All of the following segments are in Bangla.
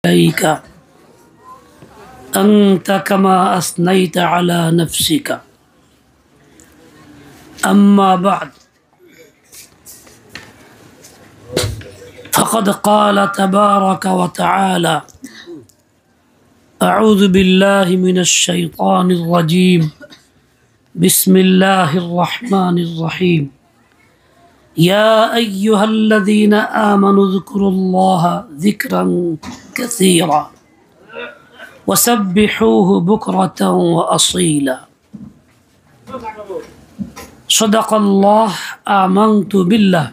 عليك أنت كما أثنيت على نفسك أما بعد فقد قال تبارك وتعالى أعوذ بالله من الشيطان الرجيم بسم الله الرحمن الرحيم يا أيها الذين آمنوا اذكروا الله ذكرا كثيرا وسبحوه بكرة وأصيلا صدق الله آمنت بالله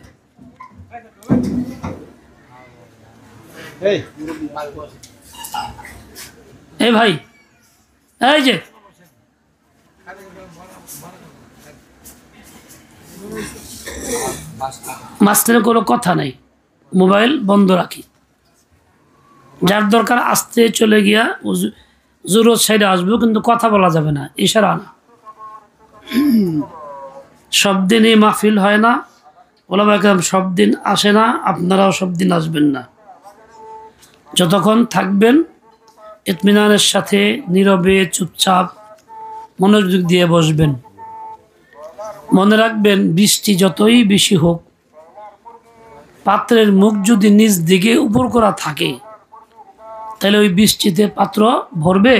اے بھائی এই যে মাস্টারের কোনো কথা নাই, মোবাইল বন্ধ রাখি, যার দরকার আসতে চলে গিয়া জরুরত সাইডে আসবো, কিন্তু কথা বলা যাবে না, ইশারা না। সব দিনই মাহফিল হয় না, ওলামা কেরাম সব দিন আসে না, আপনারাও সব দিন আসবেন না। যতক্ষণ থাকবেন ইতমিনানের সাথে নীরবে চুপচাপ মনোযোগ দিয়ে বসবেন। মনে রাখবেন, বৃষ্টি যতই বেশি হোক, পাত্রের মুখ যদি নিচ দিকে উপর করা থাকে তাহলে ওই বৃষ্টিতে পাত্র ভরবে।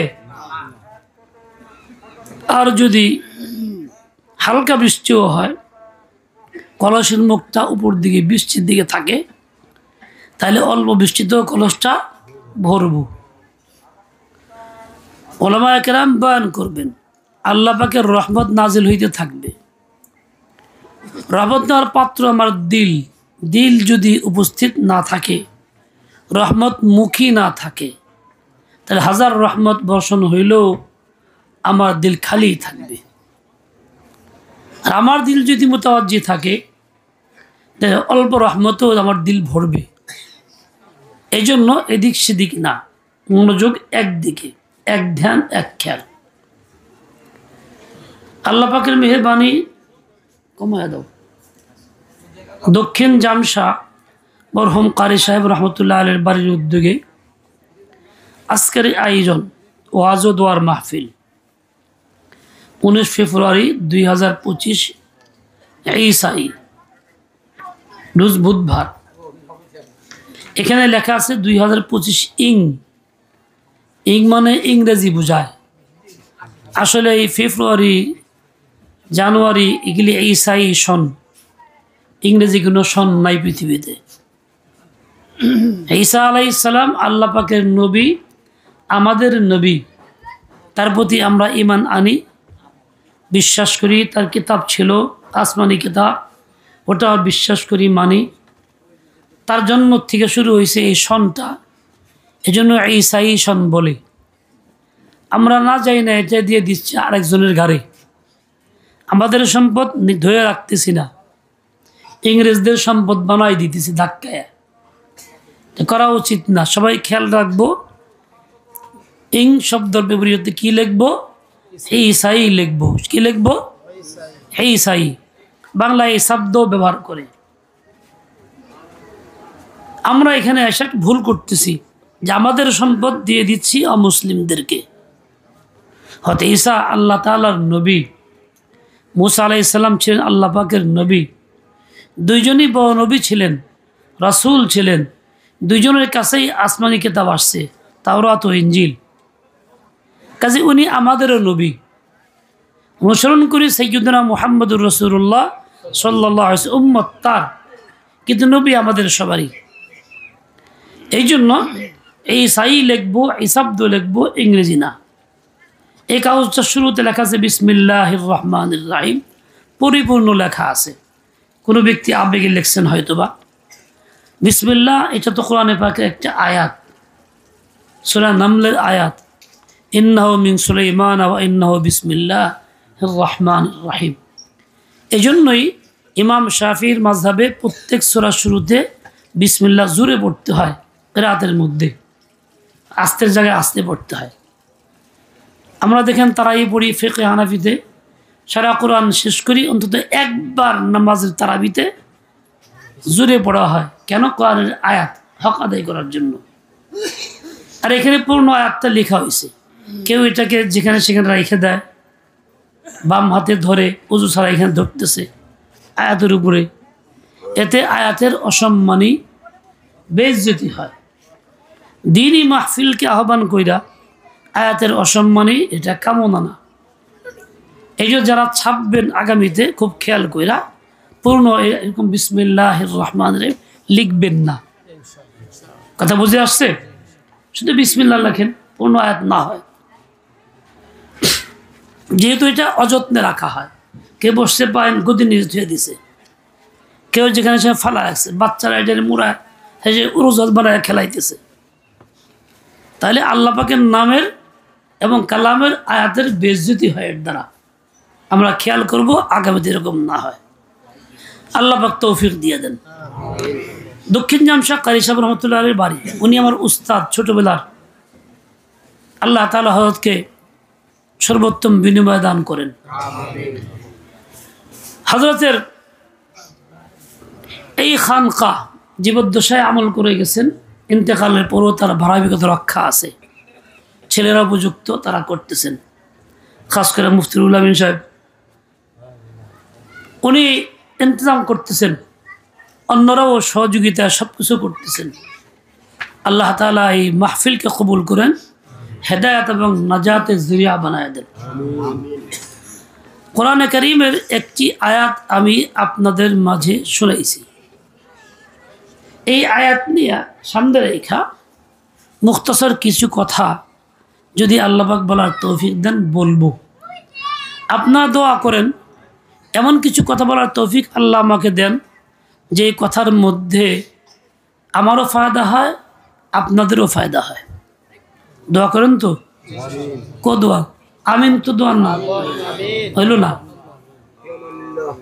আর যদি হালকা বৃষ্টিও হয়, কলসের মুখটা উপর দিকে বৃষ্টির দিকে থাকে, তাহলে অল্প বৃষ্টিতেও কলসটা ভরব। ওলামায়ে কেরাম বয়ান করবেন, আল্লাহ পাকের রহমত নাজিল হইতে থাকবে। রহমত নেওয়ার পাত্র আমার দিল, দিল যদি উপস্থিত না থাকে, রহমত মুখী না থাকে, তাহলে হাজার রহমত বর্ষণ হইলেও আমার দিল খালি থাকবে। আর আমার দিল যদি মুতাওয়াজ্জি থাকে, তাহলে অল্প রহমতও আমার দিল ভরবে। এই জন্য এদিক সেদিক না, মনোযোগ একদিকে, এক ধ্যান এক খেয়াল। আল্লাহ পাকের মেহেরবানি কমায় দাও। দক্ষিণ জামশা মরহুম কারি সাহেব রহমতুল্লাহ আলাইহির বাড়ির উদ্যোগে আজকের আয়োজন ওয়াজ ও দোয়ার মাহফিল 19 ফেব্রুয়ারি 2025 ঈসাই রোজ বুধবার। এখানে লেখা আছে 2025 ইং মানে ইংরেজি বোঝায়। আসলে এই ফেব্রুয়ারি জানুয়ারি এগুলি ঈসাই সন, ইংরেজি কোনো সন নাই পৃথিবীতে। ঈসা আলাইহিস সালাম আল্লাহ পাকের নবী, আমাদের নবী, তার প্রতি আমরা ঈমান আনি, বিশ্বাস করি। তার কিতাব ছিল আসমানি কিতাব, ওটা বিশ্বাস করি, মানি। তার জন্ম থেকে শুরু হয়েছে এই সনটা, এজন্য ঈসাই সন বলে। আমরা না যাই না, এটা দিয়ে দিচ্ছি আরেকজনের ঘাড়ে। আমাদের সম্পদ ধরে রাখতেছি না, ইংরেজদের সম্পদ বানাই দিতেছি ধাক্কায়। করা উচিত না। সবাই খেয়াল রাখবো, ইং শব্দের বিপরীতে কি লিখবো? ঈসাই লিখবো। কি লিখবো? ঈসাই। বাংলায় এই শব্দ ব্যবহার করে। আমরা এখানে এসে ভুল করতেছি যে আমাদের সম্পদ দিয়ে দিচ্ছি অমুসলিমদেরকে। হয়তো ঈসা আল্লাহ তাআলার নবী, মুসা আলাইহিস সালাম ছিলেন আল্লাহ পাকের নবী। দুইজনই বড় নবী ছিলেন, রাসূল ছিলেন। দুইজনের কাছেই আসমানি কিতাব আসছে, তাওরাত ও ইনজিল। কাজে উনি আমাদেরও নবী। অনুসরণ করি সাইয়্যিদুনা মুহাম্মদুর রাসূলুল্লাহ সাল্লাল্লাহু আলাইহি ওয়াসাল্লাম, উম্মত তার, কিন্তু নবী আমাদের সবারই। এই জন্য এই সাই লিখবো, এই শব্দ লিখবো, ইংরেজি না। এই কাগজটা শুরুতে লেখা আছে বিসমিল্লাহির রহমানির রহিম, পরিপূর্ণ লেখা আছে। কোনো ব্যক্তি আবেগে লিখছেন হয়তোবা। বিসমিল্লাহ এটা তো কোরআনে পাকের একটা আয়াত, সূরা নামলের আয়াত, ইন্নাহু মিন সুলাইমান ওয়া ইন্নাহু বিসমিল্লাহির রহমানির রহিম। এজন্যই ইমাম শাফিঈর মাযহাবে প্রত্যেক সূরা শুরুতে বিসমিল্লাহ জোরে পড়তে হয়, রাতের মধ্যে আস্তের জায়গায় আস্তে পড়তে হয়। আমরা দেখেন তারাই পড়ি ফিকহে হানাফিতে, সারা কোরআন শেষ করি অন্তত একবার নামাজের তারাবিতে জোরে পড়া হয়। কেন? কোরআনের আয়াত হক আদায় করার জন্য। আর এখানে পূর্ণ আয়াতটা লেখা হয়েছে। কেউ এটাকে যেখানে সেখানে রেখে দেয়, বাম হাতে ধরে উজু ছাড়া এখানে ধরতেছে আয়াতের উপরে, এতে আয়াতের অসম্মানী বেইজ্জতি হয়। দ্বীনি মাহফিলকে আহ্বান কইরা আয়াতের অসম্মানী এটা কামনা না। এই যে যারা ছাপবেন আগামীতে খুব খেয়াল কইরা পূর্ণ এরকম বিসমিল্লাহির রহমানির রহিম লিখবেন না। কথা বুঝে আসছে? শুধু বিসমিল্লাহ লেখেন, পূর্ণ আয়াত না হয়। যেহেতু এটা অযত্নে রাখা হয়, কেউ বসতে পারেন গদি নিচে ধুয়ে দিছে, কেউ যেখানে সে ফালা রাখছে, বাচ্চারা এটার মুড়ায় উরুজত বানায় খেলাইতেছে। তাহলে আল্লাহ পাকের নামের এবং কালামের আয়াতের বেইজ্জতি হয় এর দ্বারা। আমরা খেয়াল করব আগামীতে এরকম না হয়। আল্লাহ পাক তৌফিক দিয়ে দেন। দক্ষিণ জামশা কারি সাহেব রহমতুল্লাহ আলীর বাড়ি, উনি আমার উস্তাদ ছোটবেলার। আল্লাহ তাআলা হযরতকে সর্বোত্তম বিনিময় দান করেন। হযরতের এই খানকা জীবদ্দশায় আমল করে গেছেন, ইন্তেকালের পরও তার ধারাবাহিকত রক্ষা আছে। ছেলেরা উপযুক্ত, তারা করতেছেন। খাস করে মুফতিউল আমিন সাহেব উনি ইন্তজাম করতেছেন, অন্যরাও সহযোগিতা সব কিছু করতেছেন। আল্লাহ তাআলা এই মাহফিলকে কবুল করেন, হেদায়েত এবং নাজাতের জরিয়া বানায় দেন। কোরআনে কারীমের একটি আয়াত আমি আপনাদের মাঝে শুনাইছি। এই আয়াত নিয়ে সামনে রেখা মুখতাসর কিছু কথা যদি আল্লাহ পাক বলার তৌফিক দেন বলবো। আপনারা দোয়া করেন এমন কিছু কথা বলার তৌফিক আল্লাহ আমাকে দেন যে কথার মধ্যে আমারও ফায়দা হয়, আপনাদেরও ফায়দা হয়। দোয়া করেন তো? দোয়া আমিন তো দোয়া না হইল না,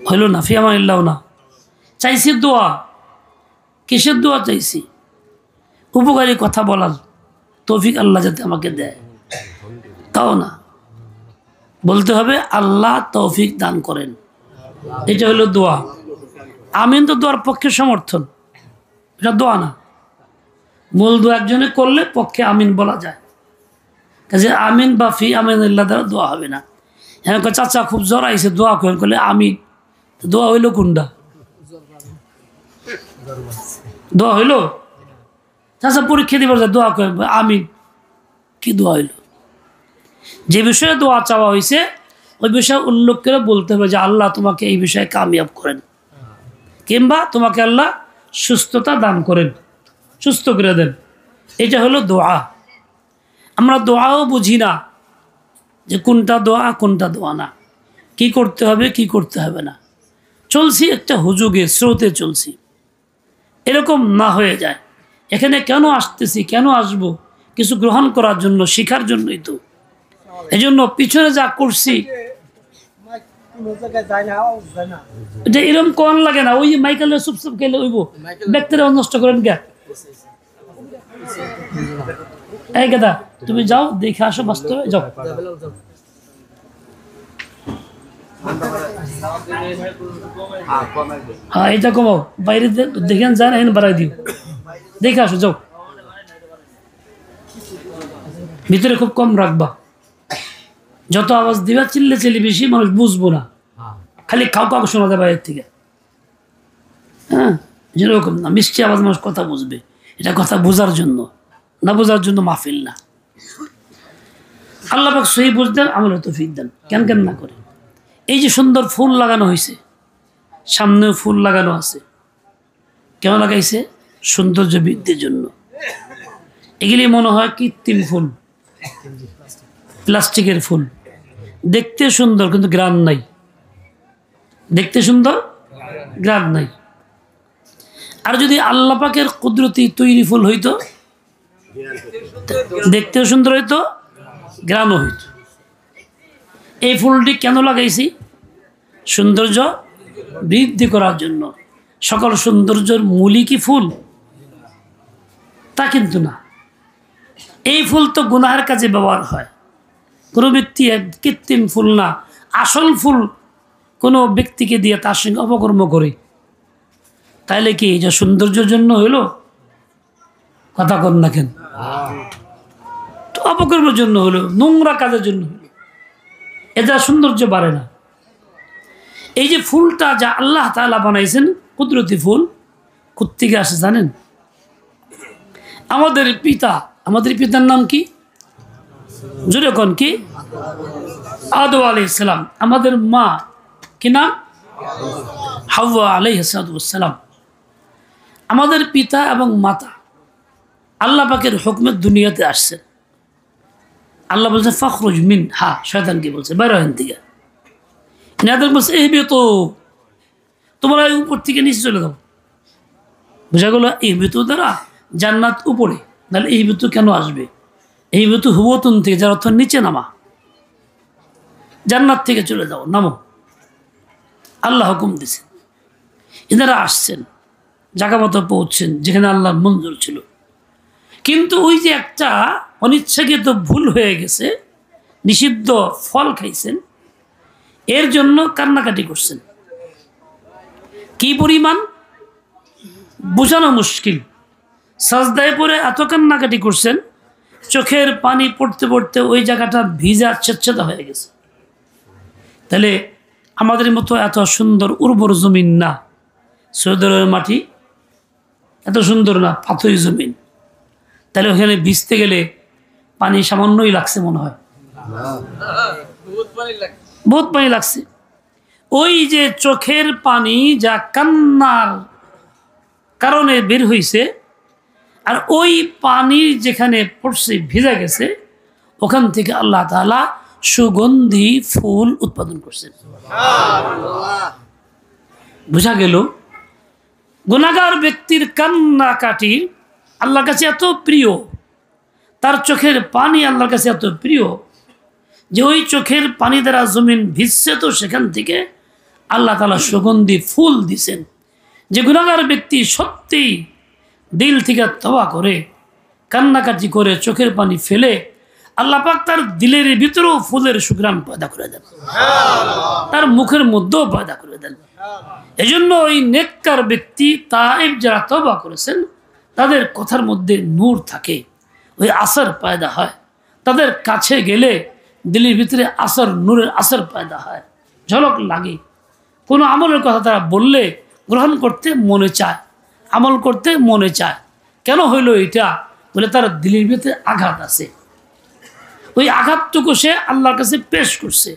হইল না, ফি আমানিল্লাহ না। চাইছি দোয়া, কিসের দোয়া চাইছি? উপকারী কথা বলার তৌফিক আল্লাহ যাতে আমাকে দেয়, তাও না, বলতে হবে আল্লাহ তৌফিক দান করেন। এটা হলো দোয়া। আমিন তো দোয়ার পক্ষে সমর্থন, এটা দোয়া না। মূল দোয়া একজনে করলে পক্ষে আমিন বলা যায়, কাজে আমিন বা ফি আমিনিল্লাহ দ্বারা দোয়া হবে না। হ্যাঁ, চাচা খুব জ্বর আইছে, দোয়া করেন, করলে আমিন, দোয়া হইল কোনটা? দোয়া হইল? চাচা পরীক্ষা দিবার যায়, দোয়া করেন, আমিন, কি দোয়া হইল? যে বিষয়ে দোয়া চাওয়া হয়েছে ওই বিষয়ে উল্লেখ করে বলতে হবে যে আল্লাহ তোমাকে এই বিষয়ে কামিয়াব করেন, কিংবা তোমাকে আল্লাহ সুস্থতা দান করেন, সুস্থ করে দেন। এটা হলো দোয়া। আমরা দোয়াও বুঝি না যে কোনটা দোয়া কোনটা দোয়া না, কি করতে হবে কি করতে হবে না। চলছি একটা হুজুগে স্রোতে চলছি, এরকম না হয়ে যায়। এখানে কেন আসতেছি, কেন আসবো? কিছু গ্রহণ করার জন্য, শিখার জন্যই তো। এই জন্য পিছনে যা করছি এটা এরকম কোন লাগে না। ওই যে মাইকেলের সুপ খেলে ওইব ব্যক্তিরা নষ্ট করেন কে? এই কথা তুমি যাও, দেখে আসো, বাস্তবে যাও। হ্যাঁ, এটা কমাও, বাইরে দেখেন যায় না, এখানে বাড়াই দিও, দেখে আসো, যাও। ভিতরে খুব কম রাখবা, যত আওয়াজ দিবা চিল্লে চিল্লি বেশি মানুষ বুঝবো না, খালি খাও খাও শোনা যাবে বাইরের থেকে। হ্যাঁ, যেরকম না, মিষ্টি আওয়াজ মানুষ কথা বুঝবে, এটা কথা বোঝার জন্য, না বোঝার জন্য মাহফিল না। আল্লাহ পাক সহি বুঝতেন, আমলে তৌফিক দেন। কেন কেন না করে এই যে সুন্দর ফুল লাগানো হয়েছে, সামনেও ফুল লাগানো আছে, কেন লাগাইছে? সৌন্দর্য বৃদ্ধির জন্য। এগুলি মনে হয় কৃত্রিম ফুল, প্লাস্টিকের ফুল, দেখতে সুন্দর কিন্তু গ্রান নাই, দেখতে সুন্দর গ্রান নাই। আর যদি আল্লাহ পাকের কুদরতি তৈরি ফুল হইতো, দেখতেও সুন্দর হইতো, গ্রানও হইতো। এই ফুলটি কেন লাগাইছি? সৌন্দর্য বৃদ্ধি করার জন্য। সকল সৌন্দর্যের মূলই কি ফুল? তা কিন্তু না। এই ফুল তো গুনাহের কাজে ব্যবহার হয়। কোনো ব্যক্তি কৃত্রিম ফুল না, আসল ফুল কোনো ব্যক্তিকে দিয়ে তার সঙ্গে অপকর্ম করে, তাইলে কি এটা সৌন্দর্যের জন্য হইল? কথা কর না কেন? অপকর্মের জন্য হলো, নোংরা কাজের জন্য হলো, এটা সৌন্দর্য বাড়ে না। এই যে ফুলটা যা আল্লাহ তাআলা বানাইছেন কুদরতি ফুল, কোত্থেকে আসে জানেন? আমাদের পিতার নাম কি? জোরে কোন কি? আদম আলাইহিস সালাম। আমাদের মা কি নাম? হাওয়া আলাইহিস সালাম। আমাদের পিতা এবং মাতা আল্লাহ পাকের হুকমে দুনিয়াতে আসছেন। আল্লাহ বলছে ফখরুজ মিন হা, শয়তানকে বলছে বাইরে হন থেকে। এনাদের বলছে এই বেতো তোমরা উপর থেকে নিচে চলে যাও। বোঝা গেল এই বেতু দ্বারা জান্নাত উপরে, তাহলে এই বেতু কেন আসবে? এই বেতু হুবতুন থেকে, যার অর্থ নিচে নামা, জান্নাত থেকে চলে যাও, নামো। আল্লাহ হুকুম দিছে, এনারা আসছেন, জায়গা মতো পৌঁছছেন যেখানে আল্লাহর মঞ্জুর ছিল। কিন্তু ওই যে একটা অনিচ্ছাকৃত ভুল হয়ে গেছে, নিষিদ্ধ ফল খাইছেন, এর জন্য কান্নাকাটি করছেন। কি পরিমাণ বোঝানো মুশকিল। সাজদায় পরে এত কান্নাকাটি করছেন, চোখের পানি পড়তে পড়তে ওই জায়গাটা ভিজা ছেদছেদা হয়ে গেছে। তাহলে আমাদের মতো এত সুন্দর উর্বর জমিন না, সৌদি আরবের মাটি এত সুন্দর না, পাথরি জমিন। তাহলে ওখানে ভিজতে গেলে পানি সামান্যই লাগছে মনে হয়, বহুত পানি লাগছে। ওই যে চোখের পানি যা কান্নার কারণে বের হইছে, আর ওই পানি যেখানে পড়ছে ভিজা গেছে, ওখান থেকে আল্লাহ তাআলা সুগন্ধি ফুল উৎপাদন করছেন। বোঝা গেল গুনাহগার ব্যক্তির কান্নাকাটি আল্লাহর কাছে এত প্রিয়, তার চোখের পানি আল্লাহর কাছে এত প্রিয় যে ওই চোখের পানি দ্বারা জমিন ভিজছে, তো সেখান থেকে আল্লাহ তাআলা সুগন্ধি ফুল দিছেন। যে গুনাহগার ব্যক্তি সত্যি দিল থেকে তওবা করে, কান্নাকাটি করে, চোখের পানি ফেলে, আল্লাহ পাক তার দিলের ভিতরেও ফুলের সুঘ্রাণ পয়দা করে দেন, তার মুখের মধ্যেও পয়দা করে দেন। এজন্য ওই নেককার ব্যক্তি তাইব যারা তওবা করেছেন, তাদের কথার মধ্যে নূর থাকে, ওই আসর পয়দা হয়। তাদের কাছে গেলে দিলের ভিতরে আসর, নূরের আসর পয়দা হয়, ঝলক লাগে। কোনো আমলের কথা তারা বললে গ্রহণ করতে মনে চায়, আমল করতে মনে চায়। কেন হইল এটা? বলে তার দিলের ভিতরে আঘাত আছে। ওই আঘাতটুকু সে আল্লাহর কাছে পেশ করছে,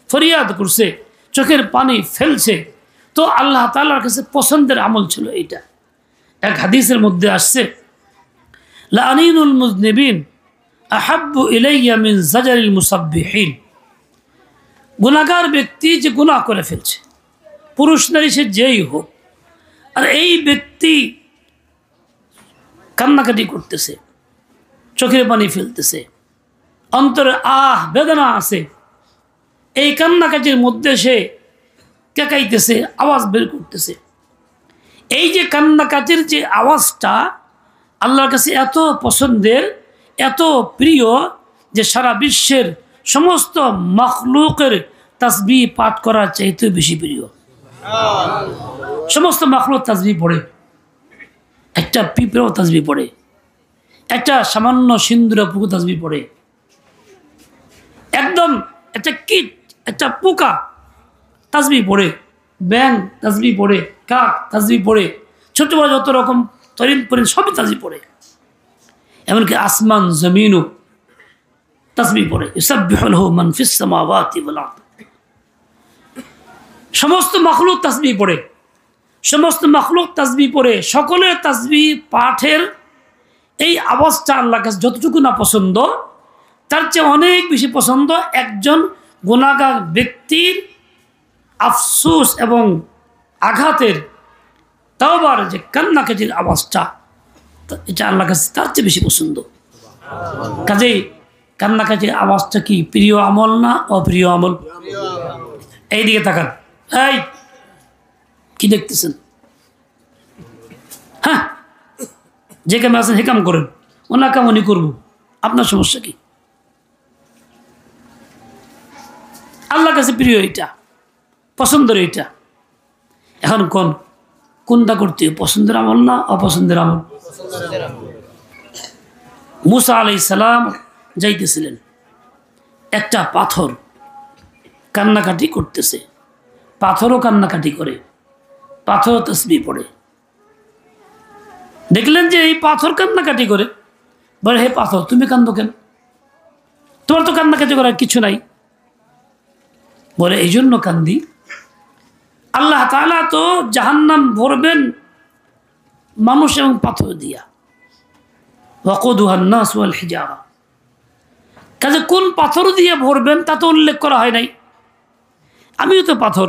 ফরিয়াদ করছে, চোখের পানি ফেলছে, তো আল্লাহ তাআলার কাছে পছন্দের আমল ছিল এইটা। এক হাদিসের মধ্যে আসছে, লাআনিনুল মুযনিবিন আহাব্বু ইলাইয়া মিন জাজারিল মুসাব্বিহিন। গুনাহগার ব্যক্তি যে গুনাহ করে ফেলছে, পুরুষ নারী সে যেই হোক, আর এই ব্যক্তি কান্নাকাটি করতেছে, চোখের পানি ফেলতেছে, অন্তরে বেদনা আছে, এই কান্নাকাটির মধ্যে সে কেকাইতেছে, আওয়াজ বের করতেছে। এই যে কান্নাকাটির যে আওয়াজটা আল্লাহর কাছে এত পছন্দের, এত প্রিয়, যে সারা বিশ্বের সমস্ত মখলুকের তাসবিহ পাঠ করার চাইতে বেশি প্রিয়। সমস্ত মখলুক তাসবিহ পড়ে, একটা পিঁপড়েও তাসবিহ পড়ে, একটা সামান্য সিন্দুরা পুকুর তাসবিহ পড়ে, একদম একটা কীট, একটা পোকা তাসবিহ পড়ে, ব্যাং তাসবিহ পড়ে, কাক তাসবিহ পড়ে, ছোট বড় যত রকম তরিন পরিন সবই তাসবিহ পড়ে। এমনকি আসমান জমিনও তাসবিহ পড়ে, ইউসাব্বিহু লাহু মান ফিস সামাওয়াতি ওয়াল আরদ। সমস্ত মখলুক তাসবিহ পড়ে, সমস্ত মখলুক তাসবিহ পড়ে। সকলের তাসবিহ পাঠের এই আওয়াজটা আল্লাহর কাছে যতটুকু না পছন্দ, তার চেয়ে অনেক বেশি পছন্দ একজন গুনাহগার ব্যক্তির আফসোস এবং আঘাতের, তাওবার যে কান্নাকাটির আওয়াজটা, এটা আল্লাহর কাছে তার চেয়ে বেশি পছন্দ। কাজেই কান্নাকাটির আওয়াজটা কি প্রিয় আমল না অপ্রিয় আমল? এইদিকে তাকান, এই কি দেখতেছেন? হ্যাঁ, যে কামে আছেন হে কাম করেন, ওনা কাম উনি করবো, আপনার সমস্যা কি? আল্লাহর কাছে প্রিয় এটা, পছন্দের এটা। এখন কোনটা করতে, পছন্দের আমল না অপছন্দের আমল? মুসা আলাইহিস সালাম যাইতেছিলেন, একটা পাথর কান্নাকাটি করতেছে, পাথরও কান্নাকাটি করে, পাথরও তসবিহ পড়ে। দেখলেন যে এই পাথর কান্নাকাটি করে, বলে হে পাথর তুমি কান্দো কেন, তোমার তো কান্নাকাটি করার কিছু নাই। বলে এই জন্য কান্দি, আল্লাহ তাআলা তো জাহান্নাম ভরবেন মানুষ এবং পাথর দিয়া, ওয়াকুদুহা আন-নাস ওয়াল হিজারা। কাজে কোন পাথর দিয়ে ভরবেন তা তো উল্লেখ করা হয় নাই। আমিও তো পাথর,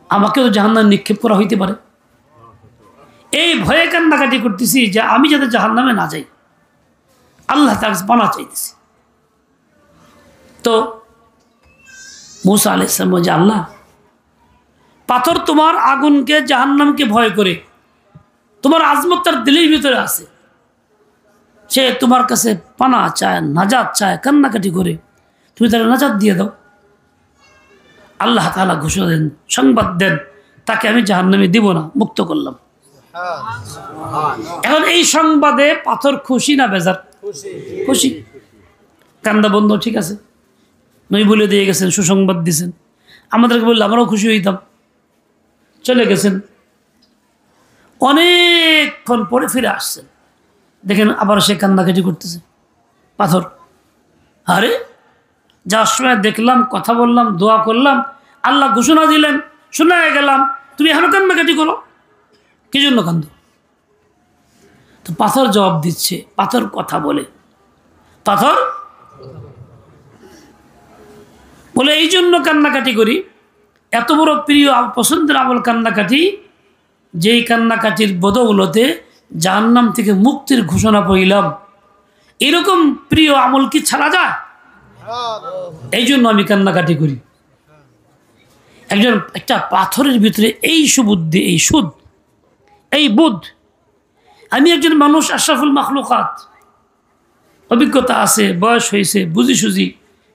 আমাকেও জাহান্নাম নিক্ষেপ করা হইতে পারে। এই ভয়ে কান্নাকাটি করতেছি যে আমি যাতে জাহান্নামে না যাই, আল্লাহ তার পানা চাইতেছি। তো মূসা আলাইহিস সালাম বলে, আল্লাহ পাথর তোমার আগুনকে জাহান্নামকে ভয় করে, তোমার আজমত তার দিলের ভিতরে আছে, সে তোমার কাছে পানা চায়, নাজাত চায়, কান্নাকাটি করে, তুমি তাকে নাজাত দিয়ে দাও। আল্লাহ তাআলা ঘোষণা দেন, সংবাদ দেন, তাকে আমি জাহান্নামে দিব না, মুক্ত করলাম। এখন এই সংবাদে পাথর খুশি না বেজার? খুশি। কান্দা বন্ধ, ঠিক আছে, নই বলে দিয়ে গেছেন, সুসংবাদ দিয়েছেন, আমাদেরকে বললে আমরাও খুশি হইতাম। চলে গেছেন, অনেকক্ষণ পরে ফিরে আসছেন, দেখেন আবার সে কান্নাকাটি করতেছে পাথর। আরে যাওয়ার সময় দেখলাম, কথা বললাম, দোয়া করলাম, আল্লাহ ঘোষণা দিলেন, শোনা গেলাম, তুমি এখনো কান্নাকাটি করো, কি জন্য কান্দ? তো পাথর জবাব দিচ্ছে, পাথর কথা বলে, পাথর বলে এই জন্য কান্নাকাটি করি, এত বড় প্রিয় পছন্দের আমল কান্নাকাটি, যেই কান্নাকাটির বদৌলতে জাহান্নাম থেকে মুক্তির ঘোষণা পাইলাম। এরকম প্রিয় আমল কি ছাড়া যায়? এই জন্য আমি কান্নাকাটি করি। একটা পাথরের ভিতরে এই সুবুদ্ধি, এই সুদ, এই বুধ। আমি একজন মানুষ, আশরাফুল মাখলুকাত, অভিজ্ঞতা আছে, বয়স হয়েছে, বুঝি সুঝি,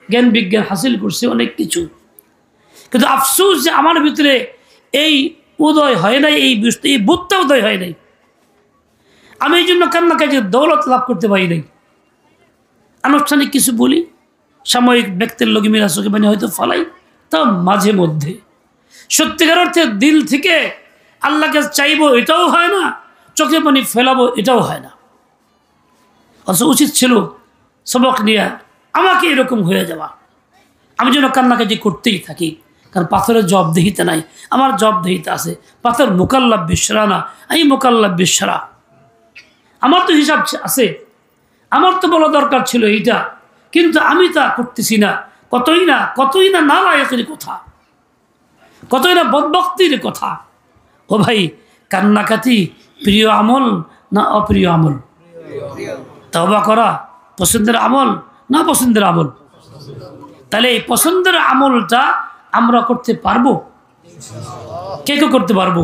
জ্ঞান বিজ্ঞান হাসিল করছে অনেক কিছু, কিন্তু আফসোস যে আমার ভিতরে এই উদয় হয় নাই, এই বুধটা উদয় হয় নাই। আমি এই জন্য কান্নাকাটির দৌলত লাভ করতে পারি নাই। আনুষ্ঠানিক কিছু বলি, সাময়িক ব্যক্তির লগে মিলা চোখে মানে হয়তো ফালাই, তা মাঝে মধ্যে সত্যিকার অর্থে দিল থেকে আল্লাহকে চাইবো এটাও হয় না, চোখে পানি ফেলাবো এটাও হয় না। অথচ উচিত ছিল সবক নিয়ে আমাকে এরকম হয়ে যাওয়া। আমি যেন কান্নাকাটি করতেই থাকি, কারণ পাথরের জবাবদিহিতা নাই, আমার জবাবদিহিতা আছে। পাথর মোকাল্লাব বিশ্বরা না, আমি মোকাল্লাব বিশ্বরা। আমার তো হিসাব আছে, আমার তো বলা দরকার ছিল এইটা, কিন্তু আমি তা করতেছি না। কতই না নালায়েকের কথা, কতই না বদবক্তির কথা। ও ভাই, কান্নাকাটি প্রিয় আমল না অপ্রিয় আমল? তওবা করা পছন্দের আমল না পছন্দের আমল? তাহলে এই পছন্দের আমলটা আমরা করতে পারবো? কে কে করতে পারবো?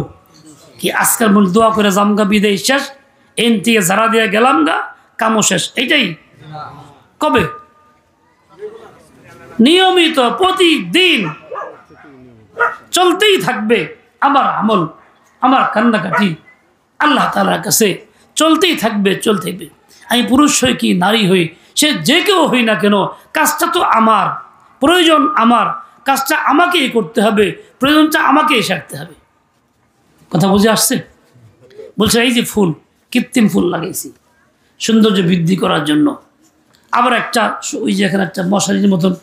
কি আজকাল মূল দোয়া করে জামগা বিদায় শেষ, এন থেকে ঝাড়া দিয়ে গেলাম গা, কামও শেষ, এইটাই? কবে? নিয়মিত প্রতিদিন চলতেই থাকবে আমার আমল, আমার কান্নাকাটি আল্লাহ তাআলার কাছে চলতেই থাকবে, চলতে থাকবে। আমি পুরুষ হই কি নারী হই, সে যে কেউ হই না কেন, কাজটা তো আমার, প্রয়োজন আমার, কাজটা আমাকেই করতে হবে, প্রয়োজনটা আমাকেই সারতে হবে। কথা বুঝে আসছে? বলছে এই যে ফুল, কৃত্রিম ফুল লাগাইছি সৌন্দর্য বৃদ্ধি করার জন্য, আবার একটা ওই যে এখানে একটা মশারির মতন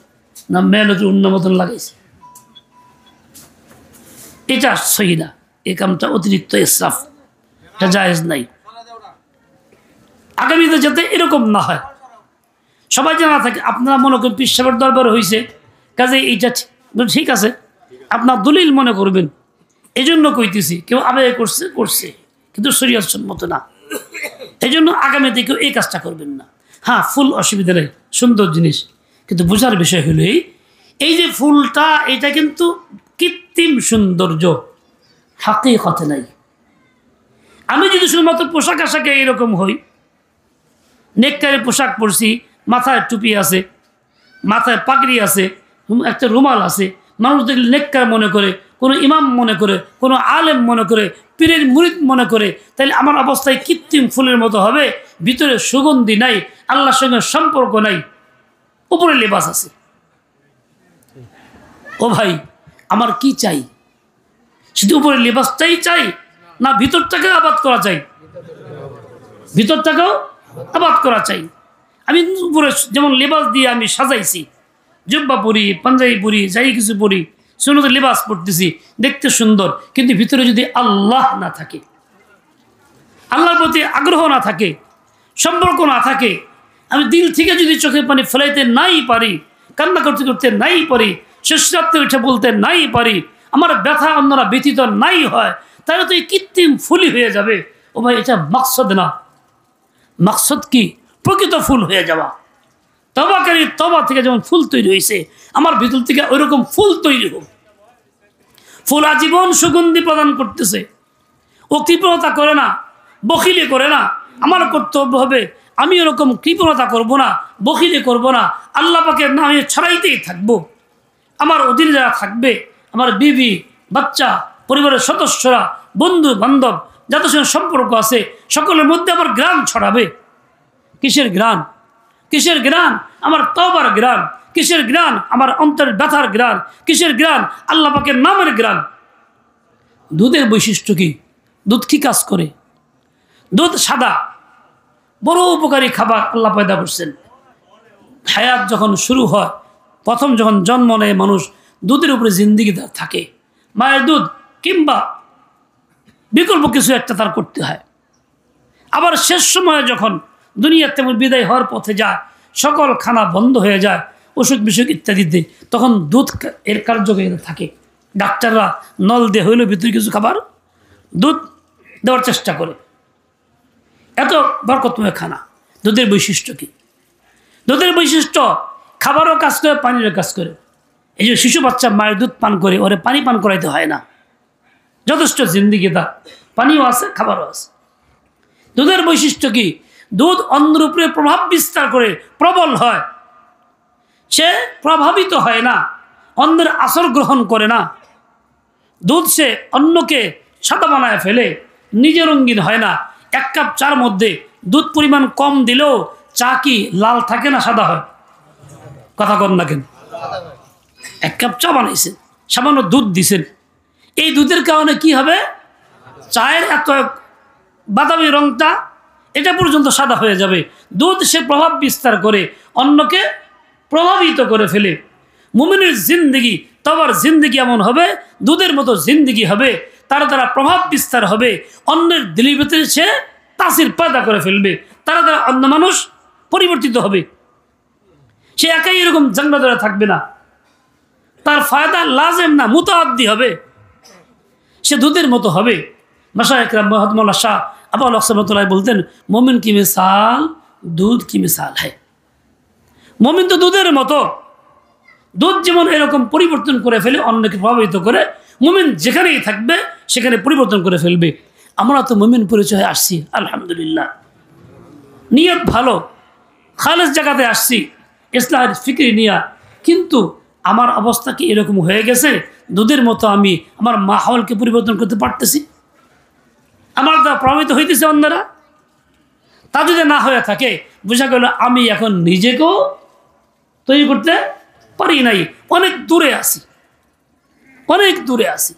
না মেহনতের অন্য মতন লাগাইছে, এটা সহি না, এই কামটা অতিরিক্ত ইসরাফ, এটা জায়েজ নাই। আগামীতে যাতে এরকম না হয়, সবাই জানা থাকে। আপনারা মনে করেন পীর সাহেবের দরবার হয়েছে, কাজে এইটা ঠিক আছে, আপনার দলিল মনে করবেন, এই জন্য কইতেছি। কেউ আবেগে করছে কিন্তু শরীয়ত সম্মত না, এই জন্য আগামীতে কেউ এই কাজটা করবেন না। হ্যাঁ, ফুল অসুবিধা নেই, সুন্দর জিনিস, কিন্তু বোঝার বিষয় হলো এই যে ফুলটা, এটা কিন্তু কৃত্রিম সৌন্দর্য, হাকিকতে নাই। আমি যদি শুধুমাত্র পোশাক আশাকে এরকম হই, নেককারে পোশাক পরছি, মাথায় টুপি আছে, মাথায় পাগড়ি আছে, একটা রুমাল আছে, মানুষ দেখলে নেককার মনে করে, কোনো ইমাম মনে করে, কোনো আলেম মনে করে, পীরের মুরিদ মনে করে, তাহলে আমার অবস্থায় কৃত্রিম ফুলের মতো হবে, ভিতরে সুগন্ধি নাই, আল্লাহর সঙ্গে সম্পর্ক নাই, উপরে লেবাস আছে। ও ভাই, আমার কি চাই? শুধু উপরে লেবাসটাই চাই, না ভিতরটাকে আবাদ করা চাই? ভিতরটাকেও আবাদ করা চাই। আমি উপরে যেমন লেবাস দিয়ে আমি সাজাইছি, জুব্বা পরি, পাঞ্জাবি পরি, যাই কিছু পরি, সুন্নতের লেবাস পরতেছি, দেখতে সুন্দর, কিন্তু ভিতরে যদি আল্লাহ না থাকে, আল্লাহর প্রতি আগ্রহ না থাকে, সম্পর্ক না থাকে, আমি দিল থেকে যদি চোখের পানি ফেলাইতে নাই পারি, কান্না করতে করতে নাই পারি, শেষ রাত্রে উঠে বলতে নাই পারি, আমার ব্যথা অন্যরা ব্যথিত নাই হয়, তাহলে তো এই কৃত্রিম ফুলই হয়ে যাবে। ও ভাই, এটা মাকসদ না। মাকসদ কি? প্রকৃত ফুল হয়ে যাওয়া। তবাকারী তবা থেকে যেমন ফুল তৈরি হয়েছে, আমার ভিতর থেকে ওইরকম ফুল তৈরি হোক। ফুল আজীবন সুগন্ধি প্রদান করতেছে, ও কৃপণতা করে না, বখিলে করে না। আমার কর্তব্য হবে আমি এরকম কৃপণতা করব না, বখিলে করব না, আল্লাহ পাকের নামে ছড়াইতেই থাকবো। আমার অধীনে যারা থাকবে, আমার বিবি, বাচ্চা, পরিবারের সদস্যরা, বন্ধু বান্ধব, যাদের সঙ্গে সম্পর্ক আছে, সকলের মধ্যে আমার গ্রাম ছড়াবে। কিসের গ্রাম? কিসের গ্রাম? আমার তওবার গ্রাম। কিসের গ্রাম? আমার অন্তরের ব্যথার গ্রাম। কিসের গ্রাম? আল্লাহ পাকের নামের গ্রাম। দুধের বৈশিষ্ট্য কি? দুধ কি কাজ করে? দুধ সাদা, বড় উপকারী খাবার আল্লাহ পয়দা করছেন। হায়াত যখন শুরু হয়, প্রথম যখন জন্ম নেয় মানুষ, দুধের উপরে জিন্দিগি থাকে। মায়ের দুধ কিংবা বিকল্প কিছু একটা তার করতে হয়। আবার শেষ সময়ে যখন দুনিয়ার তেমন বিদায় হওয়ার পথে যায়, সকল খানা বন্ধ হয়ে যায়, ওষুধ বিসুখ ইত্যাদিতে, তখন দুধ এর কার্যকারিতা থাকে। ডাক্তাররা নল দিয়ে হইলেও ভিতরে কিছু খাবার দুধ দেওয়ার চেষ্টা করে। এত বরকতময় খানা। দুধের বৈশিষ্ট্য কি? দুধের বৈশিষ্ট্য খাবারও কাজ করে, পানিরও কাজ করে। এই যে শিশু বাচ্চা মায়ের দুধ পান করে, ওরে পানি পান করাইতে হয় না, যথেষ্ট জিন্দিগি তার, পানিও আছে, খাবারও আছে। দুধের বৈশিষ্ট্য কি? দুধ অন্যের উপরে প্রভাব বিস্তার করে, প্রবল হয়, সে প্রভাবিত হয় না, অন্যের আসর গ্রহণ করে না। দুধ সে অন্যকে সাদা বানায় ফেলে, নিজে রঙিন হয় না। এক কাপ চার মধ্যে দুধ পরিমাণ কম দিলেও চা কি লাল থাকে না সাদা হয়? কথা কন না কেন? এক কাপ চা বানাইছেন, সামান্য দুধ দিছেন, এই দুধের কারণে কি হবে? চায়ের এত বাদামি রংটা এটা পর্যন্ত সাদা হয়ে যাবে। দুধ সে প্রভাব বিস্তার করে, অন্যকে প্রভাবিত করে ফেলে। মুমিনের জিন্দিগি, তবার জিন্দিগি এমন হবে, দুধের মতো জিন্দিগি হবে, তার দ্বারা প্রভাব বিস্তার হবে, অন্যের দিলের ভিতরে সে তাসির পয়দা করে ফেলবে, তার দ্বারা অন্য মানুষ পরিবর্তিত হবে। সে একাই এরকম জাংলা ধরে থাকবে না, তার ফায়দা লাজেম না, মুতাআদ্দি হবে, সে দুধের মতো হবে। মাশায়েখ মহম্মদ শাহ আবুল হক রহমাতুল্লাহ বলতেন, মোমিন কি মিসাল দুধ কি মিসাল হয়। মোমিন তো দুধের মতো, দুধ যেমন এরকম পরিবর্তন করে ফেলে, অন্যকে প্রভাবিত করে, মুমিন যেখানেই থাকবে সেখানে পরিবর্তন করে ফেলবে। আমরা তো মুমিন পরিচয়ে আসছি, আলহামদুলিল্লাহ, নিয়ত ভালো, খালেস জায়গাতে আসছি, ইসলামের ফিকির নিয়া, কিন্তু আমার অবস্থা কি এরকম হয়ে গেছে? দুধের মতো আমি আমার মাহওয়ালকে পরিবর্তন করতে পারতেছি? আমার দ্বারা প্রভাবিত হইতেছে অন্যরা? তা যদি না হয়ে থাকে, বোঝা গেল আমি এখন নিজেকেও তৈরি করতে পারি নাই, অনেক দূরে আছি, অনেক দূরে আছি,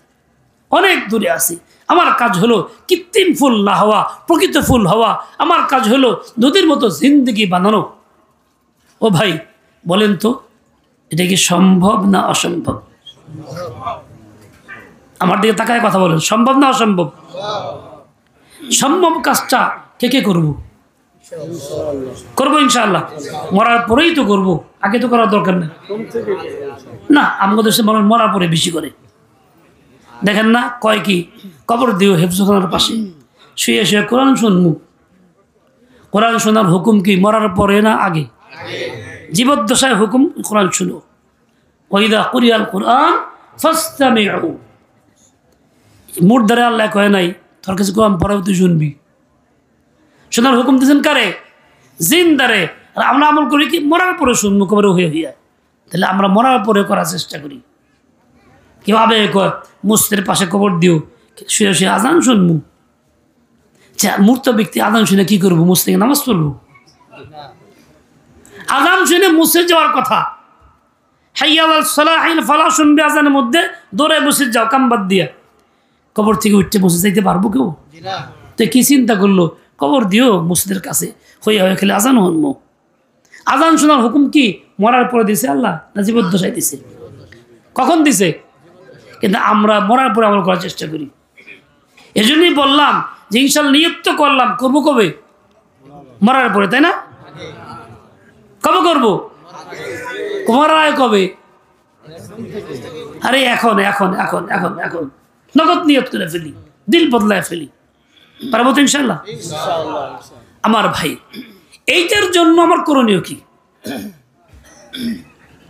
অনেক দূরে আছি। আমার কাজ হলো কৃত্রিম ফুল না হওয়া, প্রকৃত ফুল হওয়া। আমার কাজ হলো দুধের মতো জিন্দিগি বানানো। ও ভাই, বলেন তো, এটা কি সম্ভব না অসম্ভব? আমার দিকে তাকায় কথা বলেন, সম্ভব না অসম্ভব? সম্ভব কাজটা কে কে করবো? করবো ইনশাআল্লাহ, মরার পরেই তো করবো, আগে তো করার দরকার নেই। না, আমাদের দেশে মরার পরে বেশি করে। দেখেন না, কয় কি কবর দিও হেফজখানার পাশে শুয়ে শুয়ে কোরআন শুনবো। কোরআন শোনার হুকুম কি মরার পরে না আগে? জীবদ্দশায় হুকুম কোরআন শুনো। ওয়াইদা কুরিয়াল কোরআন ফাসতামিউ। মুর্দারে আল্লাহ কয় নাই তোর কাছে কোরআন পড়াও তুই শুনবি। শোনার হুকুম দিয়েছেন কারে? জিন্দারে। আর আমরা আমল করি কি মরার পরে শুনবো, কবরে হয়ে হইয়া। তাহলে আমরা মরার পরে করার চেষ্টা করি। কেউ আবেগে কয় মসজিদের পাশে কবর দিও, শুয়ে শুয়ে আজান শুনবো। মূর্ত ব্যক্তি আজান শুনে কি করবো? মসজিদ থেকে নামাজ পড়বো? আজান শুনে মসজিদ যাওয়ার কথা। হাইয়া আলাল সালাহ হাইয়াল ফালাহ শুনবে আজানের মধ্যে, দৌড়ে মসজিদ যাও কাম বাদ দিয়া। কবর থেকে উঠতে মসজিদ যাইতে পারবো কেউ? তো কি চিন্তা করলো, কবর দিও মসজিদের কাছে, হইয়া হয়ে খেলে আজান হনমো। আজান শোনার হুকুম কি মরার পরে দিছে আল্লাহ, না জীবদ্দশায় দিছে? কখন দিছে? কিন্তু আমরা মরার পরে আমল করার চেষ্টা করি। এজন্যই বললাম যে ইনশাআল্লাহ নিয়ত তো করলাম, করবো কবে? মরার পরে, তাই না? কবে করবো? মরার কবে? আরে এখন এখন এখন এখন এখন নগদ নিয়ত করে ফেলি, দিল বদলায় ফেলি, পারবো তো ইনশাআল্লাহ? আমার ভাই, এইটার জন্য আমার করণীয় কি?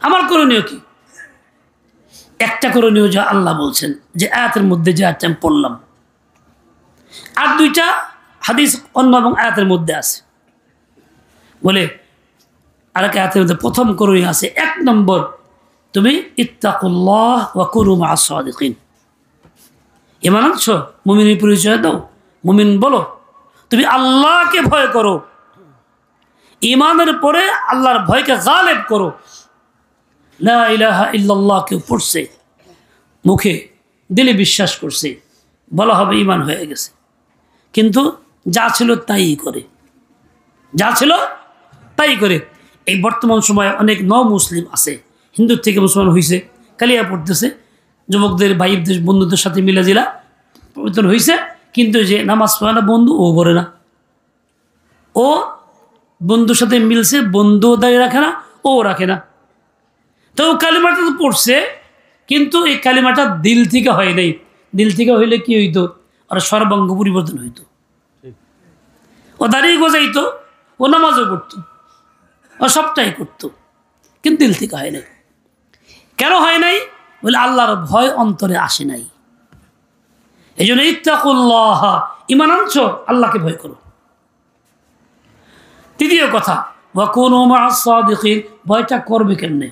আমার করণীয় কি? একটা করণীয় যা আল্লাহ বলছেন, যে আয়াতের মধ্যে যে আয়াতটা আমি পড়লাম, আর দুইটা হাদিস অন্য এবং আয়াতের মধ্যে আছে। বলে আরেক আয়াতের মধ্যে প্রথম করণীয় আছে, 1 নম্বর, তুমি ইত্তাকুল্লাহ ওয়া কুনু মা'আস সাদিকিন। ঈমান আনছো? মুমিনের পরিচয় দাও, মুমিন বলো, তুমি আল্লাহকে ভয় করো, ঈমানের পরে আল্লাহর ভয়কে গালেব করো। লা ইলাহা ইল্লাল্লাহ কেউ পড়ছে মুখে, দিলে বিশ্বাস করছে, বলা হবে ঈমান হয়ে গেছে, কিন্তু যা ছিল তাই করে, যা ছিল তাই করে। এই বর্তমান সময়ে অনেক মুসলিম আছে, হিন্দু থেকে মুসলমান হয়েছে, কালিয়া পড়তেছে, যুবকদের ভাইদের বন্ধুদের সাথে মিলে জিলা পরিবর্তন হয়েছে, কিন্তু যে নামাজ পড়ে না বন্ধু, ও পড়ে না। ও বন্ধুর সাথে মিলছে, বন্ধুও দাঁড়িয়ে রাখে না, ও রাখে না। তো কালিমাটা তো পড়ছে, কিন্তু এই কালিমাটা দিল থেকে হয় নাই। দিল থেকে হইলে কি হইতো? আর সর্বাঙ্গ পরিবর্তন হইতো। ও দাঁড়িয়ে গোজাইতো, ও নামাজও পড়তো, ও সবটাই করতো, কিন্তু দিল থেকে হয় নাই। কেন হয় নাই? বলে আল্লাহর ভয় অন্তরে আসে নাই। এই জন্য ইত্তাকুল্লাহ, ঈমান আনছো, আল্লাহকে ভয় করো। তৃতীয় কথা, ওয়া কুনু মা'আস সাদিকিন, ভয়টা করবে কেমনে?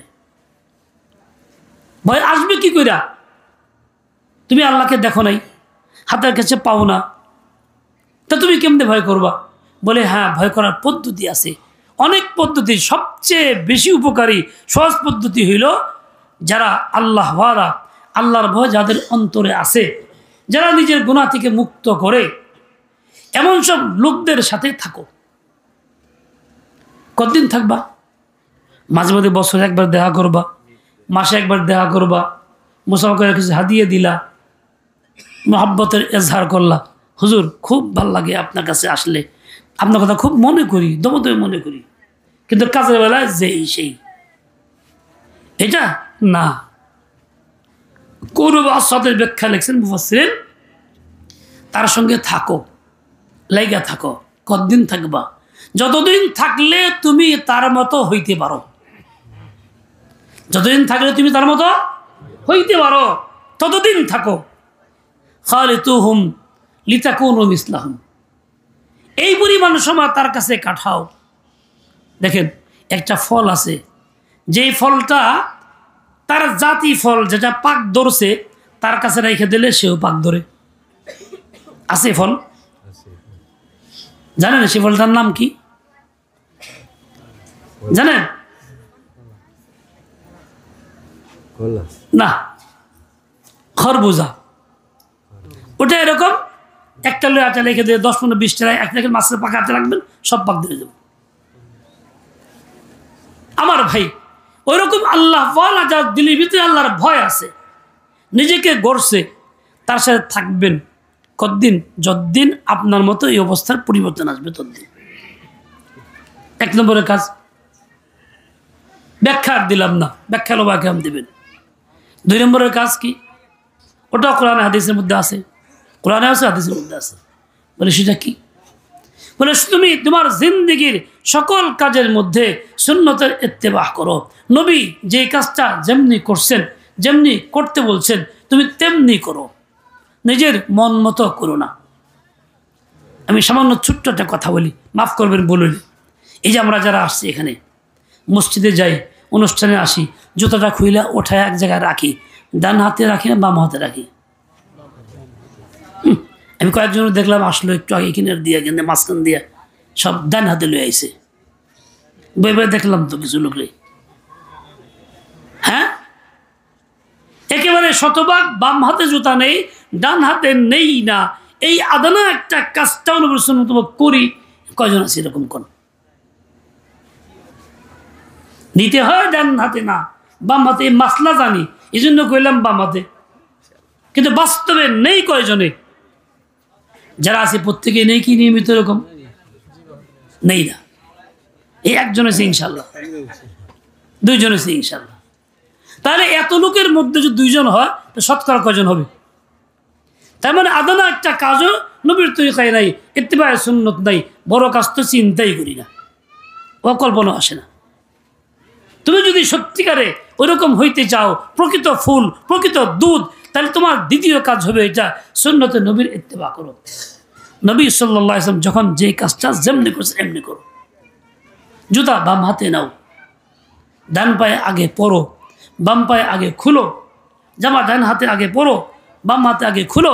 ভয় আসবে কি কইরা? তুমি আল্লাহকে দেখো নাই, হাতের কাছে পাও না, তা তুমি কেমনে ভয় করবা? বলে হ্যাঁ, ভয় করার পদ্ধতি আছে, অনেক পদ্ধতি। সবচেয়ে বেশি উপকারী সহজ পদ্ধতি হইল, যারা আল্লাহওয়ালা, আল্লাহর ভয় যাদের অন্তরে আছে, যারা নিজের গুনাহ থেকে মুক্ত করে, এমন সব লোকদের সাথে থাকো। কতদিন থাকবা? মাঝে মাঝে বছরে একবার দেখা করবা, মাসে একবার দেখা করবা, মুসলমানকে কিছু হাদিয়ে দিলা, মহব্বতের এজহার করলা, হুজুর খুব ভাল লাগে আপনার কাছে আসলে, আপনার কথা খুব মনে করি, দমদমে মনে করি, কিন্তু কাজের বেলায় যেই সেই। এটা না। কুনু মা'আস সাদিকিন ব্যাখ্যা লিখছেন মুফাসসিরিন, তার সঙ্গে থাকো, লাইগা থাকো। কতদিন থাকবা? যতদিন থাকলে তুমি তার মতো হইতে পারো, যতদিন থাকলে তুমি তার মতো হইতে পারো, ততদিন থাকো। খালিতুহুম লিতাকুনু মিসলাহুম, এই পরিমাণ সময় তার কাছে কাটাও। দেখেন, একটা ফল আছে, যেই ফলটা তার জাতি ফল, যেটা পাক ধরছে, তার কাছে রেখে দিলে সেও পাক ধরে। আছে ফল, জানেন সে ফলটার নাম কি জানেন? না, খরবুজা। ওটা এরকম একটা লোক আটা রেখে দিয়ে 10-15-20 টাকা এক রেখে মাছের পাকাতে রাখবেন, সব পাক ধরে যাবে। আমার ভাই, ওইরকম আল্লাহ যার দিলের ভিতরে আল্লাহর ভয় আছে, নিজেকে গড়ছে, তার সাথে থাকবেন। কতদিন? যতদিন আপনার মতো এই অবস্থার পরিবর্তন আসবে ততদিন। 1 নম্বরের কাজ, ব্যাখ্যা আর দিলাম না, ব্যাখ্যা লোবাকে আম দেবেন। 2 নম্বরের কাজ কি? ওটাও কোরআনে হাদিসের মধ্যে আছে, কোরআনে আছে, হাদিসের মধ্যে আছে। বলে সেটা কি? বলে তুমি তোমার জিন্দেগির সকল কাজের মধ্যে সুন্নতের ইত্তেবা করো। নবী যে কাজটা যেমনি করছেন, যেমনি করতে বলছেন, তুমি তেমনি করো, নিজের মন মতো করো না। আমি সামান্য ছোট্ট একটা কথা বলি, মাফ করবেন বলুন। এই যে আমরা যারা আসছি এখানে, মসজিদে যাই, অনুষ্ঠানে আসি, জুতাটা খুইলা ওঠায় এক জায়গায় রাখি, ডান হাতে রাখি না বাম হাতে রাখি? আমি কয়েকজন দেখলাম আসলো একটু আগে কিনার দিয়ে কিন্তু মাঝখান দিয়ে সব ডান হাতে লয়ে আইছে। বই দেখলাম তো কিছু লোকরে, হ্যাঁ একেবারে শতভাগ বাম হাতে জুতা নেই, ডান হাতে নেই না, এই আদানা একটা কাজটাও করি। কয়জন আছে এরকম? কোন নিতে হয় ডান হাতে না বাম হাতে, এই মাসলা জানি এই জন্য কইলাম বাম হাতে, কিন্তু বাস্তবে নেই কয়জনে। যারা আছে প্রত্যেকে নেই কি নিয়মিত এরকম? নেই না। এই একজন আছে ইনশাল্লাহ, দুইজন আছে ইনশাল্লাহ। তাহলে এত লোকের মধ্যে যদি দুইজন হয় তো শতকরা কয়জন হবে? তার মানে আদানা একটা কাজও নবীর তরিকায় নাই, ইত্তিবায়ে সুন্নত নাই, বড় কাজ তো চিন্তাই করি না, অকল্পনা আসে না। তুমি যদি সত্যিকারে ওইরকম হইতে চাও, প্রকৃত ফুল প্রকৃত দুধ, তাহলে তোমার দ্বিতীয় কাজ হবে এটা, সুন্নতে নবীর ইত্তেবা করো। নবী সাল্লাল্লাহু আলাইহি ওয়াসাল্লাম যখন যে কাজটা যেমনি করছে এমনি করো। জুতা বাম হাতে নাও, ডান পায়ে আগে পরো, বাম পায়ে আগে খুলো। জামা ডান হাতে আগে পরো, বাম হাতে আগে খুলো।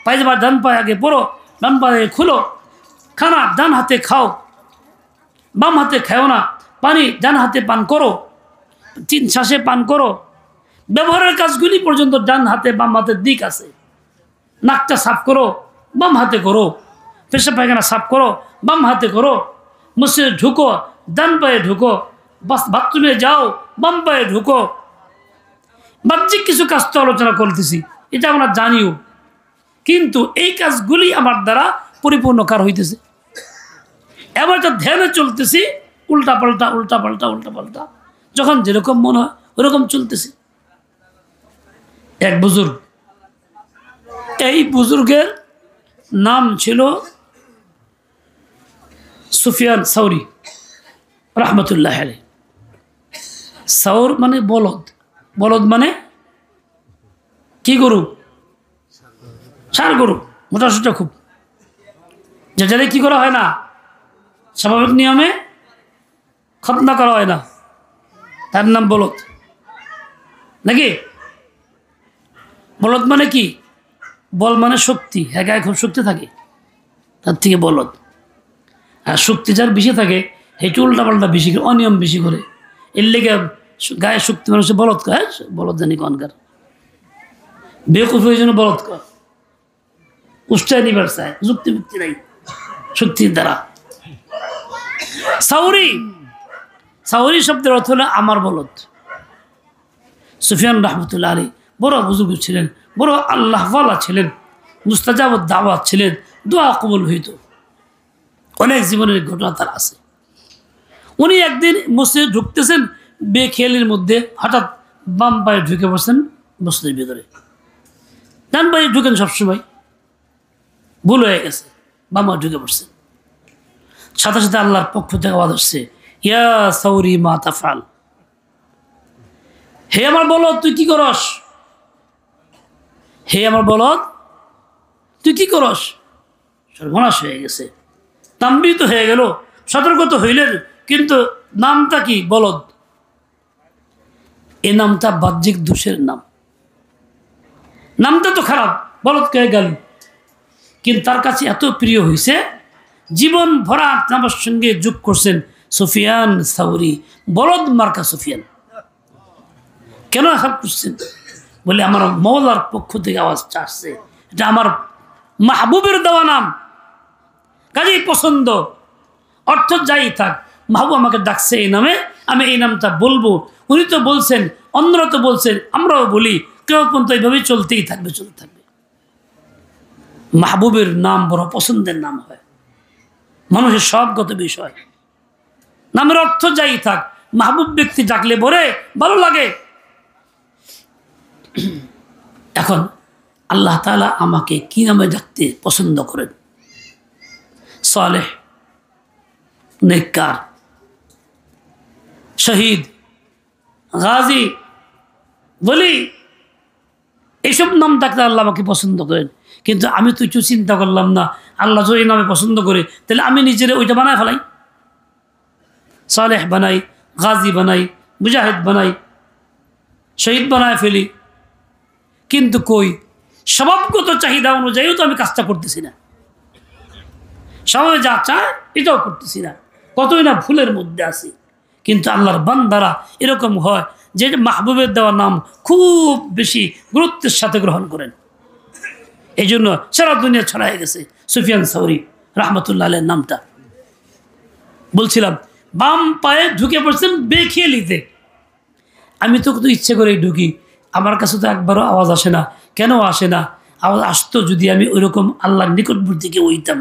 পায়জামা ডান পায়ে আগে পরো, বাম পায়ে খুলো। খানা ডান হাতে খাও, বাম হাতে খাও না। পানি ডান হাতে পান করো, 3 শ্বাসে পান করো। ব্যবহারের কাজগুলি পর্যন্ত ডান হাতে বাম হাতের দিক আছে। নাকটা সাফ করো, বাম হাতে করো। পেশাব পায়খানা সাফ করো, বাম হাতে করো। মসজিদে ঢুকো, ডান পায়ে ঢুকো। বাথরুমে যাও, বাম পায়ে ঢুকো। বাহ্যিক কিছু কাজ তো আলোচনা করতেছি, এটা আমরা জানিও, কিন্তু এই কাজগুলি আমার দ্বারা পরিপূর্ণ কার হইতেছে। এবার তো ধ্যানে চলতেছি, উল্টা পাল্টা উল্টা পাল্টা উল্টা পাল্টা, যখন যেরকম মনে হয় ওরকম চলতেছি। এক বুজুর্গ, এই বুজুর্গের নাম ছিল সুফিয়ান সাউরি রহমতুল্লাহ আলাইহি। সাউর মানে বলদ, বলদ মানে কি গরু? ষাঁড় গরু, মোটা সোটা খুব, যেটারে কি করা হয় না, স্বাভাবিক নিয়মে খতনা করা হয় না, তার নাম বলদ নাকি? বলদ মানে কি? বল মানে শক্তি, হ্যাঁ গায়ে খুব শক্তি থাকে, তার থেকে বলদ। আর শক্তি যার বেশি থাকে হেঁটে উল্টা পাল্টা বেশি করে, অনিয়ম বেশি করে, এর লেগে গায়ে শক্তি মানুষের বলদ কয়। বলদ জানি কনকার বেকুফ হয়ে যেন বলদ কর, উষ্টায় নিবার চায়, যুক্তি মুক্তি নাই শক্তির দ্বারা। সাউরি, সাউরি শব্দের অর্থ হলো আমার বলদ। সুফিয়ান রহমতুল্লাহ আলাইহি বড় বুজুর্গ ছিলেন, বড় আল্লাহওয়ালা ছিলেন, মুস্তাজাব দাওয়াত ছিলেন, দোয়া কবুল হইত। অনেক জীবনের ঘটনা তার আছে। উনি একদিন মসজিদে ঢুকতেছেন, বেখেয়ালির মধ্যে হঠাৎ বাম পায়ে ঢুকে পড়ছেন মসজিদের ভিতরে। ডান পায়ে ঢুকেন সবসময়, ভুল হয়ে গেছে, বাম পায়ে ঢুকে পড়ছেন। সাথে সাথে আল্লাহর পক্ষ থেকে আওয়াজ আসছে, ইয়া সাউরি মা তাফআল, হে আমার বলদ তুই কি করস? হে আমার বলদ তুই কি করস? সর্বনাশ হয়ে গেছে, তাম্বিত হয়ে গেল, সতর্কত হইলেন, কিন্তু নামটা কি? বলদ। এই নামটা বাহ্যিক দোষের নাম, নামটা তো খারাপ, বলদ কে গেল, কিন্তু তার কাছে এত প্রিয় হয়েছে, জীবন ভরা নামের সঙ্গে যোগ করছেন সুফিয়ান সাউরি, বলদ মার্কা সুফিয়ান। কেন আঘাত করছেন? বলে আমার মওলার পক্ষ থেকে আওয়াজটা আসছে, এটা আমার মাহবুবের দেওয়া নাম, কাজেই পছন্দ। অর্থ যাই থাক, মাহবুব আমাকে ডাকছে এই নামে, আমি এই নামটা বলবো। উনি তো বলছেন, অন্যরা তো বলছেন, আমরাও বলি, কেউ পর্যন্ত এইভাবেই চলতেই থাকবে, চলতে থাকবে। মাহবুবের নাম বড় পছন্দের নাম হয়, মানুষের সবগত বিষয়। নামের অর্থ যাই থাক, মাহবুব ব্যক্তি ডাকলে পরে ভালো লাগে। এখন আল্লাহ তাআলা আমাকে কি নামে ডাকতে পছন্দ করেন? সালেহ, নেককার, শহীদ, গাজী, বলি, এইসব নাম ডাকতে আল্লাহ আমাকে পছন্দ করেন। কিন্তু আমি তো একটু চিন্তা করলাম না, আল্লাহ যদি এই নামে পছন্দ করে তাহলে আমি নিজের ওইটা বানায় ফেলাই, সালেহ বানাই, গাজী বানাই, মুজাহিদ বানাই, শহীদ বানায় ফেলি, কিন্তু কই স্বভাবগত চাহিদা অনুযায়ীও তো আমি কাজটা করতেছি না, সবাই যা চায় এটাও করতেছি না, কতই না ভুলের মধ্যে আছি। কিন্তু আল্লাহর বান্দারা এরকম হয় যে মাহবুবের দেওয়া নাম খুব বেশি গুরুত্বের সাথে গ্রহণ করেন। এই জন্য সারা দুনিয়া ছড়াই গেছে সুফিয়ান সাউরি রহমতুল্লাহ আলাইহির নামটা। বলছিলাম বাম পায়ে ঢুকে পড়ছেন বেখেলিতে। আমি তো ইচ্ছে করে ঢুকি, আমার কাছে তো একবারও আওয়াজ আসে না। কেন আসে না? আওয়াজ আসতো যদি আমি ওইরকম আল্লাহর নিকটবর্তী থেকে হইতাম।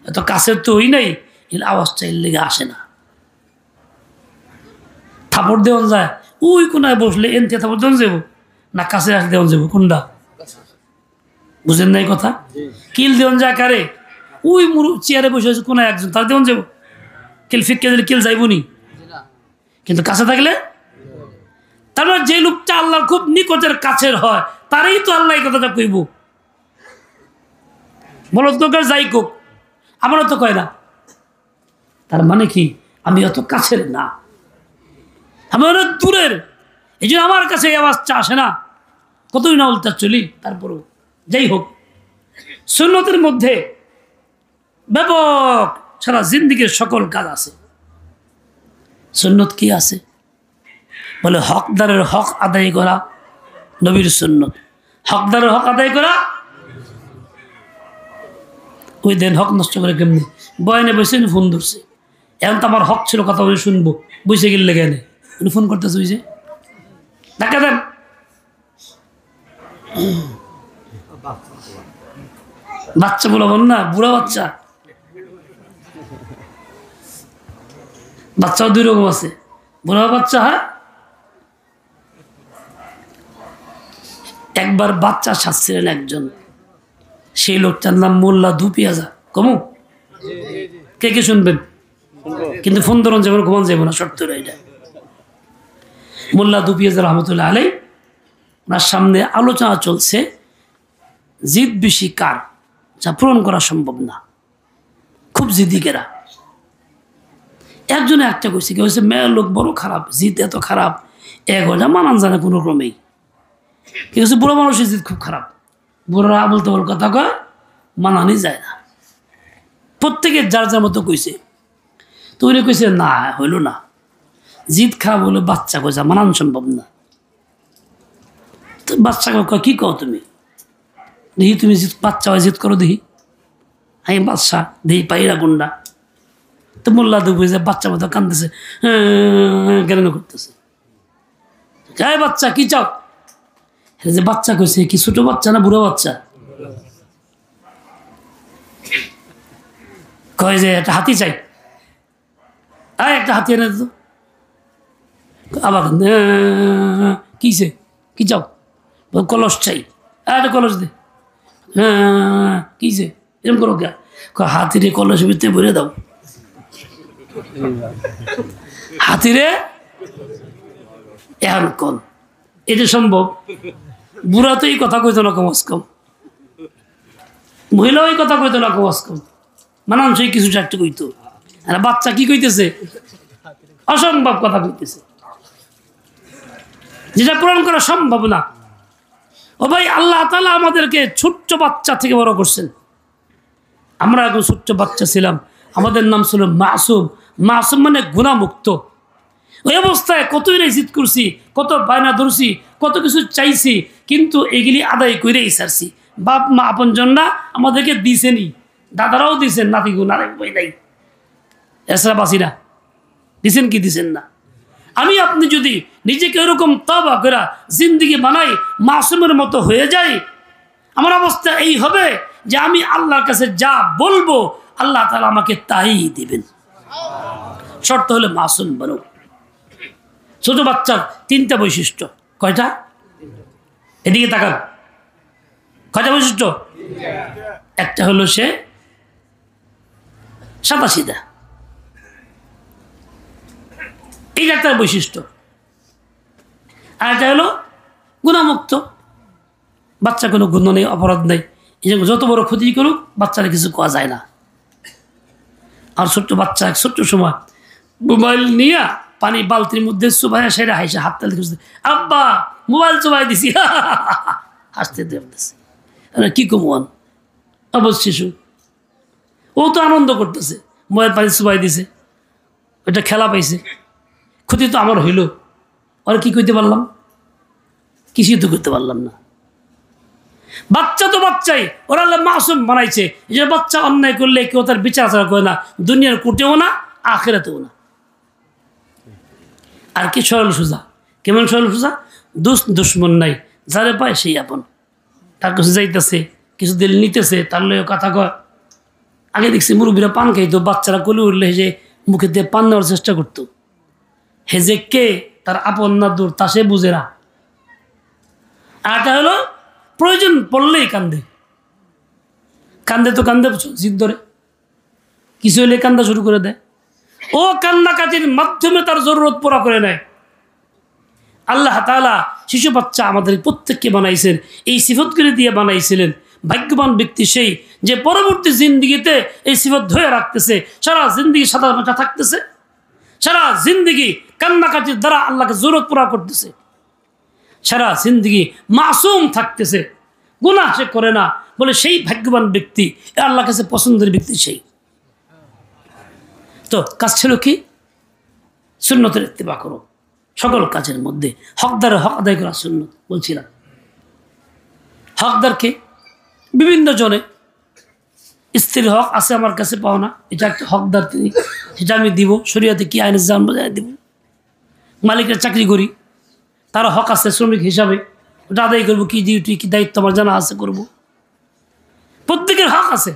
এত কাছের তো হই নাই, এর আওয়াজটা এর লেগে আসে না। থাপড় দেওয়ান যায় ওই কোনায় বসলে এনতে থাপড় দেওয়ান যাবো না কাছে আসলে দেওয়ান যাবো? কোনটা বুঝেন নাই কথা? কিল দেওয়ান যায় কারে? ওই চেয়ারে বসে আছে কোনায় একজন, তার দেওয়ান যাবো? কিল ফিক্কে দিলে কিল যাইব নি, কিন্তু কাছে থাকলে। তারপর যে লোকটা আল্লাহর খুব নিকটের কাছের হয় তারই তো আল্লাহ এই কথাটা কইব। বলো তো যাই কোক, আমারও তো কয় না। তার মানে কি আমি অত কাছের না, আমি অনেক দূরের। এই জন্য আমার কাছে এই আওয়াজটা আসে না, কতই না উল্টা চলি। তারপরও যাই হোক, সুন্নতের মধ্যে ব্যাপক সারা জিন্দিগির সকল কাজ আছে। সুন্নত কি আছে? বলে হকদারের হক আদায় করা নবীর সুন্নত। হকদারের হক আদায় করা, ওই দেন হক নষ্ট করে কেমনি? বয়ানে বসে ফোন ধরছে, এখন তো আমার হক ছিল কথা বলে শুনবো, বসে গেলে কেন উনি ফোন করতেছে? ওই যে ধাক্কা দেন। বাচ্চা বলবেন না, বুড়া বাচ্চা। বাচ্চাও দুই রকম আছে, বুড়া বাচ্চা। হ্যাঁ, একবার বাচ্চা সাজছিলেন একজন, সেই লোকটার নাম মোল্লা দুপিয়াজা। কমু কে কে শুনবেন? কিন্তু ফোন ধরুন যেমন ঘুমান যাবো না, শর্ত এটা। মোল্লা দুপিয়াজা রহমতুল্লাহ আলাই, ওনার সামনে আলোচনা চলছে জিদ বেশি কার, যা পূরণ করা সম্ভব না, খুব জিদিকেরা। একজনে একটা কইছে, কি হয়েছে, মেয়ের লোক বড় খারাপ, জিদ এত খারাপ এক যা মানান জানে কোনো ক্রমেই। কি হচ্ছে, বুড়ো মানুষের জিদ খুব খারাপ, বুড়োরা বলতে বল কথা কয়, মানানি যায় না। প্রত্যেকের যার যার মতো কইছে। তো উনি কইছে না হইল না, জিদ খারাপ হলো বাচ্চা কইছা মানান সম্ভব না। তো বাচ্চাকে কয় কি কও তুমি? দেখি তুমি বাচ্চা হয় জিদ করো দেখি। আমি বাচ্চা দেখি পাইরা গুন্ডা। তো মোল্লা দেখবে যে বাচ্চা মতো কান্দতেছে, কেন করতেছে। বাচ্চা কি চাও? যে বাচ্চা কইছে, কি ছোট বাচ্চা না বুড়ো বাচ্চা? কয় যে একটা হাতি চাই। একটা হাতি এনে দিত। আবার কিছে কি চাও? কলস চাই। একটা কলস দে। কিছে এরকম করো কে? হাতিরে কলস ভিতরে ভরে দাও। হাতিরে এখন কোন এটা সম্ভব? বুড়া তো এই কথা কইতো না কমস কম, মহিলাও এই কথা কইতো না কমস কম, মানানসই কিছু একটা কইতো। আর বাচ্চা কি কইতেছে? অসম্ভব কথা কইতেছে, যেটা পূরণ করা সম্ভব না। ও ভাই, আল্লাহ তাআলা আমাদেরকে ছোট্ট বাচ্চা থেকে বড় করছেন। আমরা এখন ছোট্ট বাচ্চা ছিলাম, আমাদের নাম ছিল মাসুম। মাসুম মানে গুনাহমুক্ত। ওই অবস্থায় কতই না জিদ করছি, কত বায়না ধরছি, কত কিছু চাইছি, কিন্তু এগুলি আদায় করেই সারছি। বাপ মা আপনজনরা আমাদেরকে দিছেনি, দাদারাও দিছেন, নাতি গুণ আর বই নাই, এছাড়া বাসি না। দিছেন কি দিছেন না? আমি আপনি যদি নিজেকে এরকম তওবা করে জিন্দেগি বানাই, মাসুমের মতো হয়ে যাই, আমার অবস্থা এই হবে যে আমি আল্লাহর কাছে যা বলবো আল্লাহ তাআলা আমাকে তাই দিবেন। শর্ত হলে মাসুম বনো। ছোট বাচ্চার তিনটা বৈশিষ্ট্য। কয়টা? এদিকে তাকান। কয়টা বৈশিষ্ট্য? একটা হলো সে সাদাসিধা, এই একটা বৈশিষ্ট্য। আর একটা হলো গুণামুক্ত, বাচ্চা কোনো গুণ নেই, অপরাধ নেই। এই জন্য যত বড় ক্ষতি করুক বাচ্চারা কিছু কোয়া যায় না। আর ছোট্ট বাচ্চা ছোট্ট সময় মোবাইল নিয়ে পানি বালতির মধ্যে চুবাইয়া সেরা হাইসে হাত তালি করছে, আব্বা মোবাইল চুবাই দিছি, হাসতে দেখতেছে, কি কমন অবশ শিশু, ও তো আনন্দ করতেছে, ময়ের পানি চুবাই দিছে, ওটা খেলা পাইছে, ক্ষতি তো আমার হইল, আর কি করতে পারলাম? কিছুই তো করতে পারলাম না। বাচ্চা তো বাচ্চাই, ওরা মাসুম বানাইছে, যে বাচ্চা অন্যায় করলে কেউ তার বিচার আচার করে না, দুনিয়ার কোটেও না, আখেরাতেও না। আর কি সরল সোজা, কেমন সরল সোজা? দুশ্মন নাই, যারে পায় সেই আপন। তার কাছে যাইতেছে, কিছু দিল নিতেছে, তার লয়ে কথা কয়। আগে দেখছি মুরব্বীরা পান খাইতো, বাচ্চারা কোলে উঠলে যে মুখে দিয়ে পান নেওয়ার চেষ্টা করতো। হে যে কে, তার আপন না দূর, তা সে বুঝে না। আর এটা হলো প্রয়োজন পড়লেই কান্দে, কান্দে তো কান্দে জিদ ধরে, কিছু হলে কান্দা শুরু করে দেয়। ও কান্নাকাটির মাধ্যমে তার জরুরত পুরা করে নেয়। আল্লাহ তাআলা শিশু বাচ্চা আমাদের প্রত্যেককে বানাইছেন, এই সিফতগুলি দিয়ে বানাইছিলেন। ভাগ্যবান ব্যক্তি সেই যে পরবর্তী জিন্দিগিতে এই সিফত ধরে রাখতেছে, সারা জিন্দিগি সাদা মাথা থাকতেছে, সারা জিন্দিগি কান্নাকাটির দ্বারা আল্লাহকে জরুরত পুরা করতেছে, সারা জিন্দিগি মাসুম থাকতেছে, গুনাহ সে করে না। বলে সেই ভাগ্যবান ব্যক্তি, আল্লাহর কাছে পছন্দের ব্যক্তি সেই। তো কাজ ছিল কি? সুন্নতের ইত্তেবা করো সকল কাজের মধ্যে, হকদারের হক আদায় করা সুন্নত। বলছিলাম হকদারকে বিভিন্ন জনে, স্ত্রীর হক আছে আমার কাছে পাও না, এটা একটা হকদার, তিনি সেটা আমি দিব, শরীয়তে কি আইনের জান বাজায় দিব। মালিকের চাকরি করি, তার হক আছে শ্রমিক হিসাবে, ওটা আদায় করবো, কি ডিউটি কি দায়িত্ব আমার জানা আছে, করবো। প্রত্যেকের হক আছে।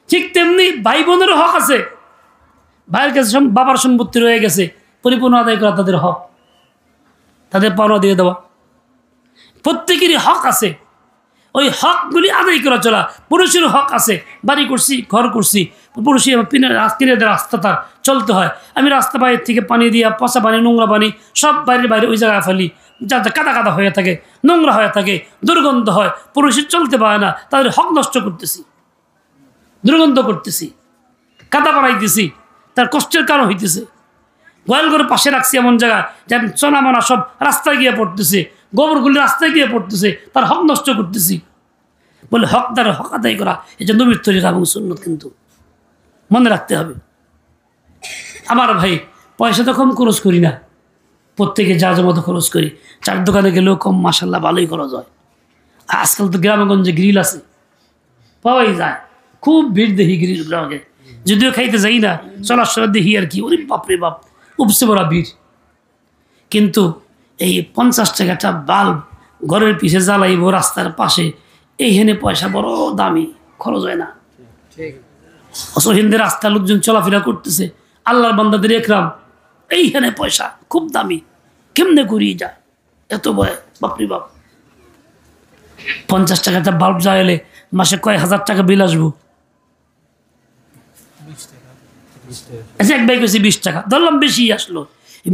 ঠিক তেমনি ভাই বোনেরও হক আছে, ভাইয়ের কাছে বাবার সম্পত্তি রয়ে গেছে, পরিপূর্ণ আদায় করা তাদের হক, তাদের পাওনা দিয়ে দেওয়া। প্রত্যেকেরই হক আছে, ওই হকগুলি আদায় করা চলা। পুরুষেরও হক আছে, বাড়ি করছি, ঘর করছি, পুরুষই কিনে রাস্তা তার চলতে হয়। আমি রাস্তা বাইরের থেকে পানি দিয়া, পচা পানি, নোংরা পানি সব বাইরে বাইরে ওই জায়গায় ফেলি, যাতে কাদা কাদা হয়ে থাকে, নোংরা হয়ে থাকে, দুর্গন্ধ হয়, পুরুষের চলতে পারে না, তাদের হক নষ্ট করতেছি, দুর্গন্ধ করতেছি, কাদা বাড়াইতেছি, তার কষ্টের কারণ হইতেছে। গোয়াল ঘরের পাশে রাখছি এমন জায়গায় যেন চনা মানা সব রাস্তায় গিয়ে পড়তেছে, গোবরগুলি রাস্তায় গিয়ে পড়তেছে, তার হক নষ্ট করতেছি। বলে হকদারের হক আদায় করা, এটা নবীর তরিকা এবং সুন্নত, কিন্তু মনে রাখতে হবে। আমার ভাই, পয়সা তো কম খরচ করি না, প্রত্যেকে যা মতো খরচ করি। চার দোকানে গেলেও কম, মাসাল্লাহ ভালোই খরচ হয়। আজকাল তো গ্রামেগঞ্জে গ্রিল আছে, পাওয়াই যায়, খুব ভিড় দেখি গ্রিল গ্রামে, যদিও খাইতে যাই না, চলার সময় দেখি আর কি, ওরে বাপরে বাপ, উপসে বড়া ভিড়। কিন্তু এই 50 টাকাটা বাল্ব ঘরের পিছে জ্বালাইব রাস্তার পাশে, এইখানে পয়সা বড় দামি, খরচ হয় না। অসহিন্দে রাস্তার লোকজন চলাফেরা করতেছে, আল্লাহর বান্দাদের একরাম, এইখানে পয়সা খুব দামি, কেমনে করিয়ে যায় এত বয়, বাপরে বাপ। 50 টাকাটা বাল্ব জ্বালাইলে মাসে কয় হাজার টাকা বিল আসবো। আচ্ছা, এক ভাই কেছি 20 টাকা, ধরলাম বেশি আসলো,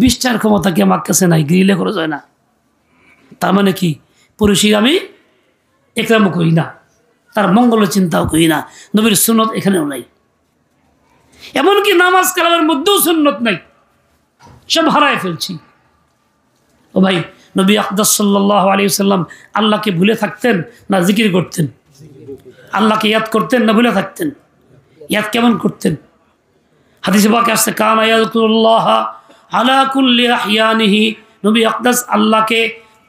20 টাকার ক্ষমতা কি আমার কাছে নাই, গ্রিলে খরচ হয় না। তার মানে কি, পুরুষের আমি একরামও করি না, তার মঙ্গল চিন্তাও করি না। নবীর সুন্নত এখানেও নাই, এমনকি নামাজ কালামের মধ্যেও সুন্নত নাই, সব হারায় ফেলছি। ও ভাই, নবী আকদাস সাল্লাল্লাহু আলাইহি ওয়াসাল্লাম আল্লাহকে ভুলে থাকতেন না জিকির করতেন? আল্লাহকে ইয়াদ করতেন না ভুলে থাকতেন? ইয়াদ কেমন করতেন? হাদিসে পাকে আসছে, কানা ইয়াযকুরুল্লাহ আলা কুল্লি আহইয়ানিহি। নবী আকদাস আল্লাহকে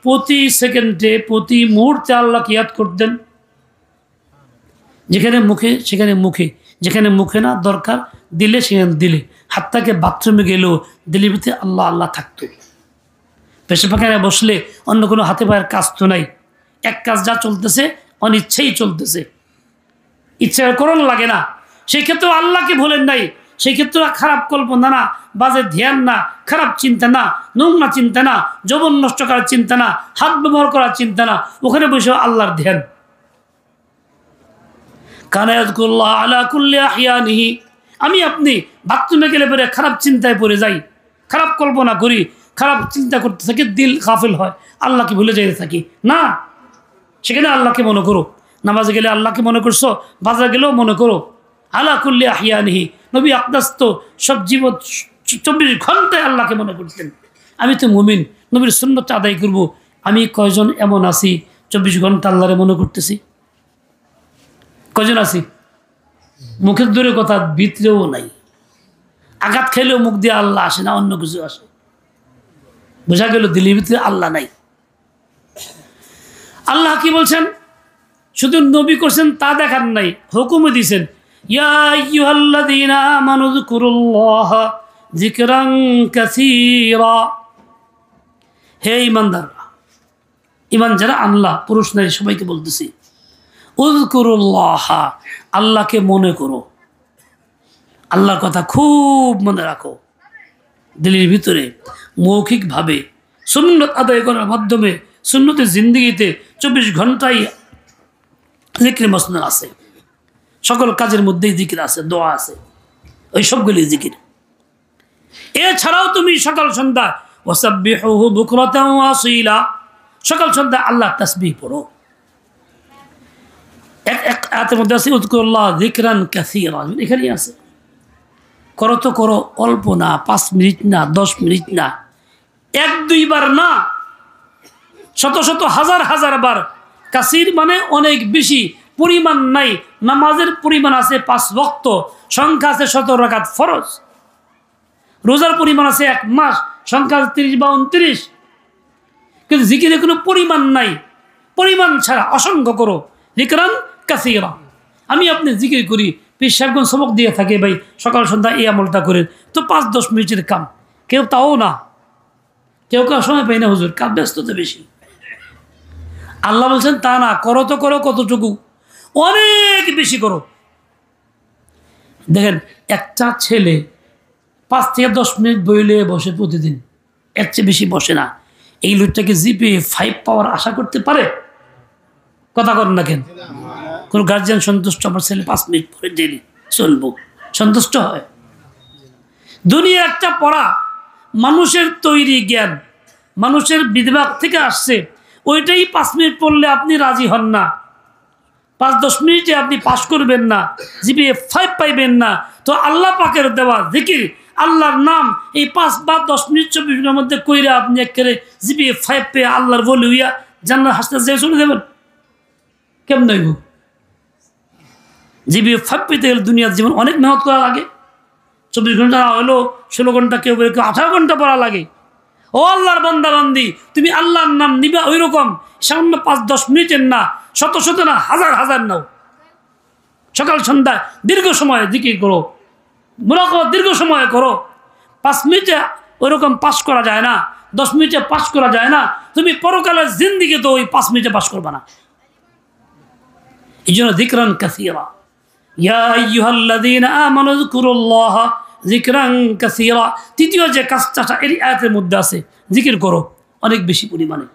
প্রতি সেকেন্ডে, প্রতি মুহূর্তে আল্লাহকে ইয়াদ করতেন। যেখানে মুখে সেখানে মুখে, যেখানে মুখে না দরকার দিলে সেখানে দিলে, হাত্তাকে বাথরুমে গেলেও দিলের ভিতরে আল্লাহ আল্লাহ থাকতো। পেশা পাখানে বসলে অন্য কোনো হাতে পায়ের কাজ তো নাই, এক কাজ যা চলতেছে অনিচ্ছেই চলতেছে, ইচ্ছা করণ লাগে না। সেই ক্ষেত্রে আল্লাহকে ভুলেন নাই, সেই ক্ষেত্রে খারাপ কল্পনা না, বাজে ধ্যান না, খারাপ চিন্তা না, নোংরা চিন্তা না, যৌবন নষ্ট করার চিন্তা না, হাত ব্যবহার করার চিন্তা না, ওখানে বসে আল্লাহর ধ্যান। কানা ইয়াযকুরুল্লাহ আলা কুল্লি আহইয়ানিহি। আমি আপনি বাথরুমে গেলে পরে খারাপ চিন্তায় পড়ে যাই, খারাপ কল্পনা করি, খারাপ চিন্তা করতে থাকি, দিল গাফিল হয়, আল্লাহকে ভুলে যেতে থাকি না। সেখানে আল্লাহকে মনে করো, নামাজে গেলে আল্লাহকে মনে করছো, বাজারে গেলেও মনে করো। আলা কুল্লি আহইয়ানিহি। নবী আকদাস তো সব জীবন 24 ঘন্টায় আল্লাহকে মনে করতেন। আমি তো মুমিন, নবীর সুন্নত আদায় করব। আমি কয়জন এমন আছি 24 ঘন্টা আল্লাহরে মনে করতেছি? কজন আছি? মুখের দূরে কথা, ভিতরেও নাই। আঘাত খেলেও মুখ দিয়ে আল্লাহ আসে না, অন্য কিছু আসে। বোঝা গেল দিলের ভিতরে আল্লাহ নাই। আল্লাহ কি বলছেন? শুধু নবী করছেন তা দেখার নাই, হুকুমও দিয়েছেন, ইয়া আইয়ুহাল্লাযীনা আমানু যকুরুল্লাহা যিকরান কাসীরা। হে ঈমানদাররা, ঈমান যারা আনলা, পুরুষ নারী সবাইকে বলতেছি, উযকুরুল্লাহা, আল্লাহকে মনে করো, আল্লাহর কথা খুব মনে রাখো। দিলের ভিতরে মৌখিকভাবে সুন্নত আদায় করার মাধ্যমে সুন্নতের জিন্দেগিতে 24 ঘন্টাই জিকির মসনদ আছে। সকল কাজের মধ্যেই জিকির আছে, দোয়া আছে, ওই সবগুলি জিকির। এছাড়াও তুমি সকাল সন্ধ্যা ওয়াসাব্বিহুহু বুকরাতাও ওয়া আসীলা, সকাল সন্ধ্যা আল্লাহ তাসবিহ পড়ো। এক আয়াতের মধ্যে আছে উযকুরুল্লাহ যিকরান কাসীরা, এখানেই আছে। করো তো করো, অল্প না, 5 মিনিট না, 10 মিনিট না, 1-2 বার না, শত শত হাজার হাজার বার। কাসির মানে অনেক বেশি, পরিমাণ নাই। নামাজের পরিমাণ আছে 5 ওয়াক্ত, সংখ্যা আছে 17 রাকাত ফরজ। রোজার পরিমাণ আছে 1 মাস, সংখ্যা 30 বা 29। কিন্তু জিকিরে কোনো পরিমাণ নাই, পরিমাণ ছাড়া অসংখ্য করো, যিকরান কাসীরা। আমি আপনি জিকির করি, পীর সাহেবগণ সবক দিয়ে থাকে, ভাই সকাল সন্ধ্যা এই আমলটা করেন, তো 5-10 মিনিটের কাম। কেউ তাও না, কেউ সময় পাই না, হুজুর কাজ ব্যস্ততা বেশি। আল্লাহ বলছেন তা না, করো তো করো কতটুকু, অনেক বেশি করো। দেখেন একটা ছেলে 5 থেকে 10 মিনিট বইলে বসে প্রতিদিন, এর চেয়ে বেশি বসে না। এই লোকটাকে জিপিএ 5 পাওয়ার আশা করতে পারে? কথা করেন না কেন? কোন গার্জিয়ান সন্তুষ্ট? আমার ছেলে 5 মিনিট পরে ডেলি চলবো, সন্তুষ্ট হয়? দুনিয়া একটা পড়া, মানুষের তৈরি জ্ঞান, মানুষের বিভাগ থেকে আসছে, ওইটাই 5 মিনিট পড়লে আপনি রাজি হন না, 5-10 মিনিটে আপনি পাস করবেন না, জিপিএ 5 পাইবেন না। তো আল্লাহ পাকের দেওয়া জিকির, আল্লাহর নাম, এই 5 বা 10 মিনিট 24 মিনিটের মধ্যে কইরা আপনি একেবারে জিপিএ 5 পেয়ে আল্লাহর বলি হইয়া জান্নাত হাসতে যেয়ে চলে যাবেন? কেমন হইব? জিপিএ 5 পেতে গেলে দুনিয়ার জীবন অনেক মেহনত করা লাগে। 24 ঘন্টা হলো 16 ঘন্টা, কেউ 18 ঘন্টা পড়া লাগে। ও আল্লাহর বান্দা বান্দি, তুমি আল্লাহর নাম নিবা ওই রকম সামান্য 5-10 মিনিটের না, শত শত না, হাজার হাজার নাও। সকাল সন্ধ্যা দীর্ঘ সময় জিকির করো, মুরাকাবা দীর্ঘ সময় করো। 5 মিনিটে ওইরকম পাস করা যায় না, 10 মিনিটে পাস করা যায় না। তুমি পরকালের জিন্দিগি তো ওই 5 মিনিটে পাস করবা না। এই জন্য যিকরান কাসীরা, ইয়া আইয়ুহাল্লাযীনা আমানু যকুরুল্লাহা যিকরান কাসীরা। তৃতীয় যে কাজটা এই আয়াতের মধ্যে আছে, জিকির করো অনেক বেশি পরিমাণে।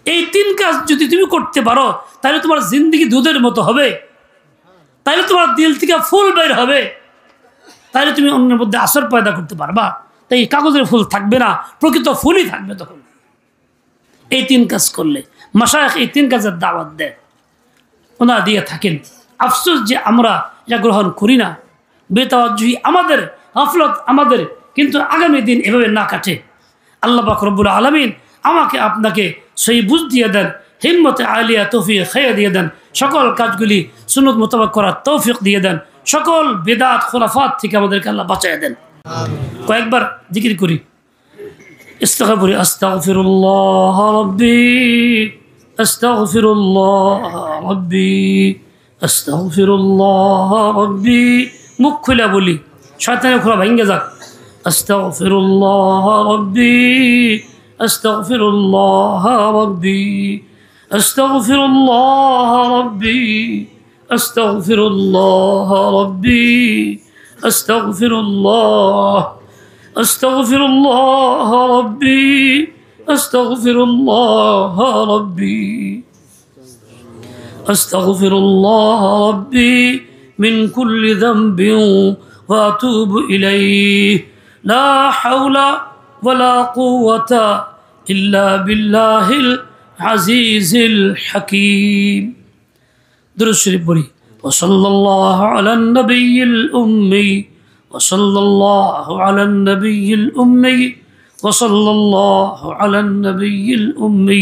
এই 3 কাজ যদি তুমি করতে পারো, তাহলে তোমার জিন্দেগি দুধের মতো হবে, তাহলে তোমার দিল থেকে ফুল বের হবে, তাহলে তুমি অন্যের মধ্যে আসর পয়দা করতে পারবা। তাই কাগজের ফুল থাকবে না, প্রকৃত ফুলই থাকবে তখন। এই 3 কাজ করলে মাশায়েখ এই 3 কাজের দাওয়াত দেয়, ওনারা দিয়ে থাকেন। আফসোস যে আমরা এটা গ্রহণ করি না, বেতাওয়াজ্জুহি আমাদের, গাফলত আমাদের, কিন্তু আগামী দিন এভাবে না কাটে। আল্লাহ পাক রব্বুল আলামিন আমাকে আপনাকে সেই বুঝ দিয়ে দেন, হিম্মতে আলিয়া তৌফিক খেয়ে দিয়ে দেন, সকল কাজগুলি সুন্নত মোতাবেক করার তৌফিক দিয়ে দেন, সকল বেদাত খুরাফাত থেকে আমাদেরকে আল্লাহ বাঁচায় দেন। কয়েকবার জিকির করি, ইস্তিগফার, আস্তাগফিরুল্লাহ রাব্বি, আস্তাগফিরুল্লাহ রাব্বি, আস্তাগফিরুল্লাহ রাব্বি। মুখ খুলে বলি, শয়তানের খোলা ভেঙে যাক। আস্তাগফিরুল্লাহ রাব্বি, আস্তাগফিরুল্লাহ রাব্বি, আস্তাগফিরুল্লাহ রাব্বি, আস্তাগফিরুল্লাহ রাব্বি, আস্তাগফিরুল্লাহ, আস্তাগফিরুল্লাহ রাব্বি, আস্তাগফিরুল্লাহ রাব্বি, আস্তাগফিরুল্লাহ রাব্বি মিন কুল্লি যামবিন ওয়া আতুবু ইলাইহি, লা হাওলা ওয়ালা কুওয়াতা ইল্লা বিল্লাহিল আজিজিল হাকীম। দুরূদ শরীফ পড়ি। ওয়া সাল্লাল্লাহু আলান নবিয়্যিল উম্মি, ওয়া সাল্লাল্লাহু আলান নবিয়্যিল উম্মি, ওয়া সাল্লাল্লাহু আলান নবিয়্যিল উম্মি,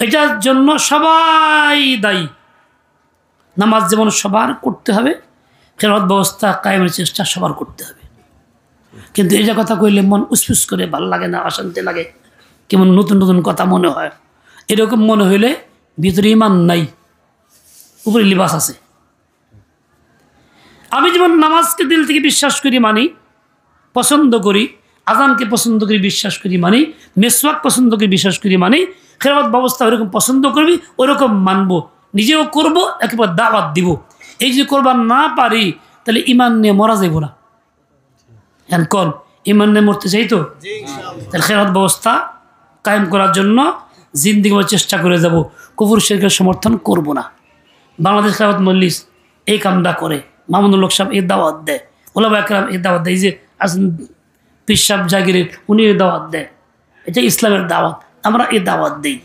এটার জন্য সবাই দায়ী। নামাজ যেমন সবার করতে হবে, খেলাফত ব্যবস্থা কায়েমের চেষ্টা সবার করতে হবে। কিন্তু এই যে কথা কইলে মন উসফুস করে, ভালো লাগে না, অশান্তি লাগে, কেমন নতুন নতুন কথা মনে হয়। এরকম মনে হইলে ভিতরে ইমান নাই, উপরে লিবাস আছে। আমি যেমন নামাজকে দিল থেকে বিশ্বাস করি, মানি, পছন্দ করি, আজানকে পছন্দ করি, বিশ্বাস করি, মানি, মেসওয়াক পছন্দ করি, বিশ্বাস করি, মানি, খেলাফত ব্যবস্থা ওইরকম পছন্দ করবি, ওইরকম মানবো, নিজেও করব, একেবারে দাওয়াত দিব। এই যদি করবার না পারি তাহলে ইমান নিয়ে মরা যাইব না। এখন কল ইমান নিয়ে মরতে চাই তো, তাহলে খেলাফত ব্যবস্থা কায়েম করার জন্য জিন্দিগি চেষ্টা করে যাব, কুফর শিরকের সমর্থন করব না। বাংলাদেশ খেলাফত মজলিস এই কামটা করে, মামুনুল হক সাহেব এই দাওয়াত দেয়, ওলামা একরাম এই দাওয়াত দেয়, এই যে আসেন পীর সাহেব জাগিরের উনি এই দাওয়াত দেয়। এটা ইসলামের দাওয়াত, আমরা এই দাওয়াত দিই।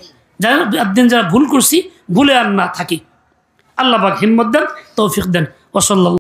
যারা একদিন যারা ভুল করছি, ভুলে আর না থাকি। আল্লাহ পাক হিম্মত দেন, তৌফিক দেন। ওয়াসাল্লাল্লাহু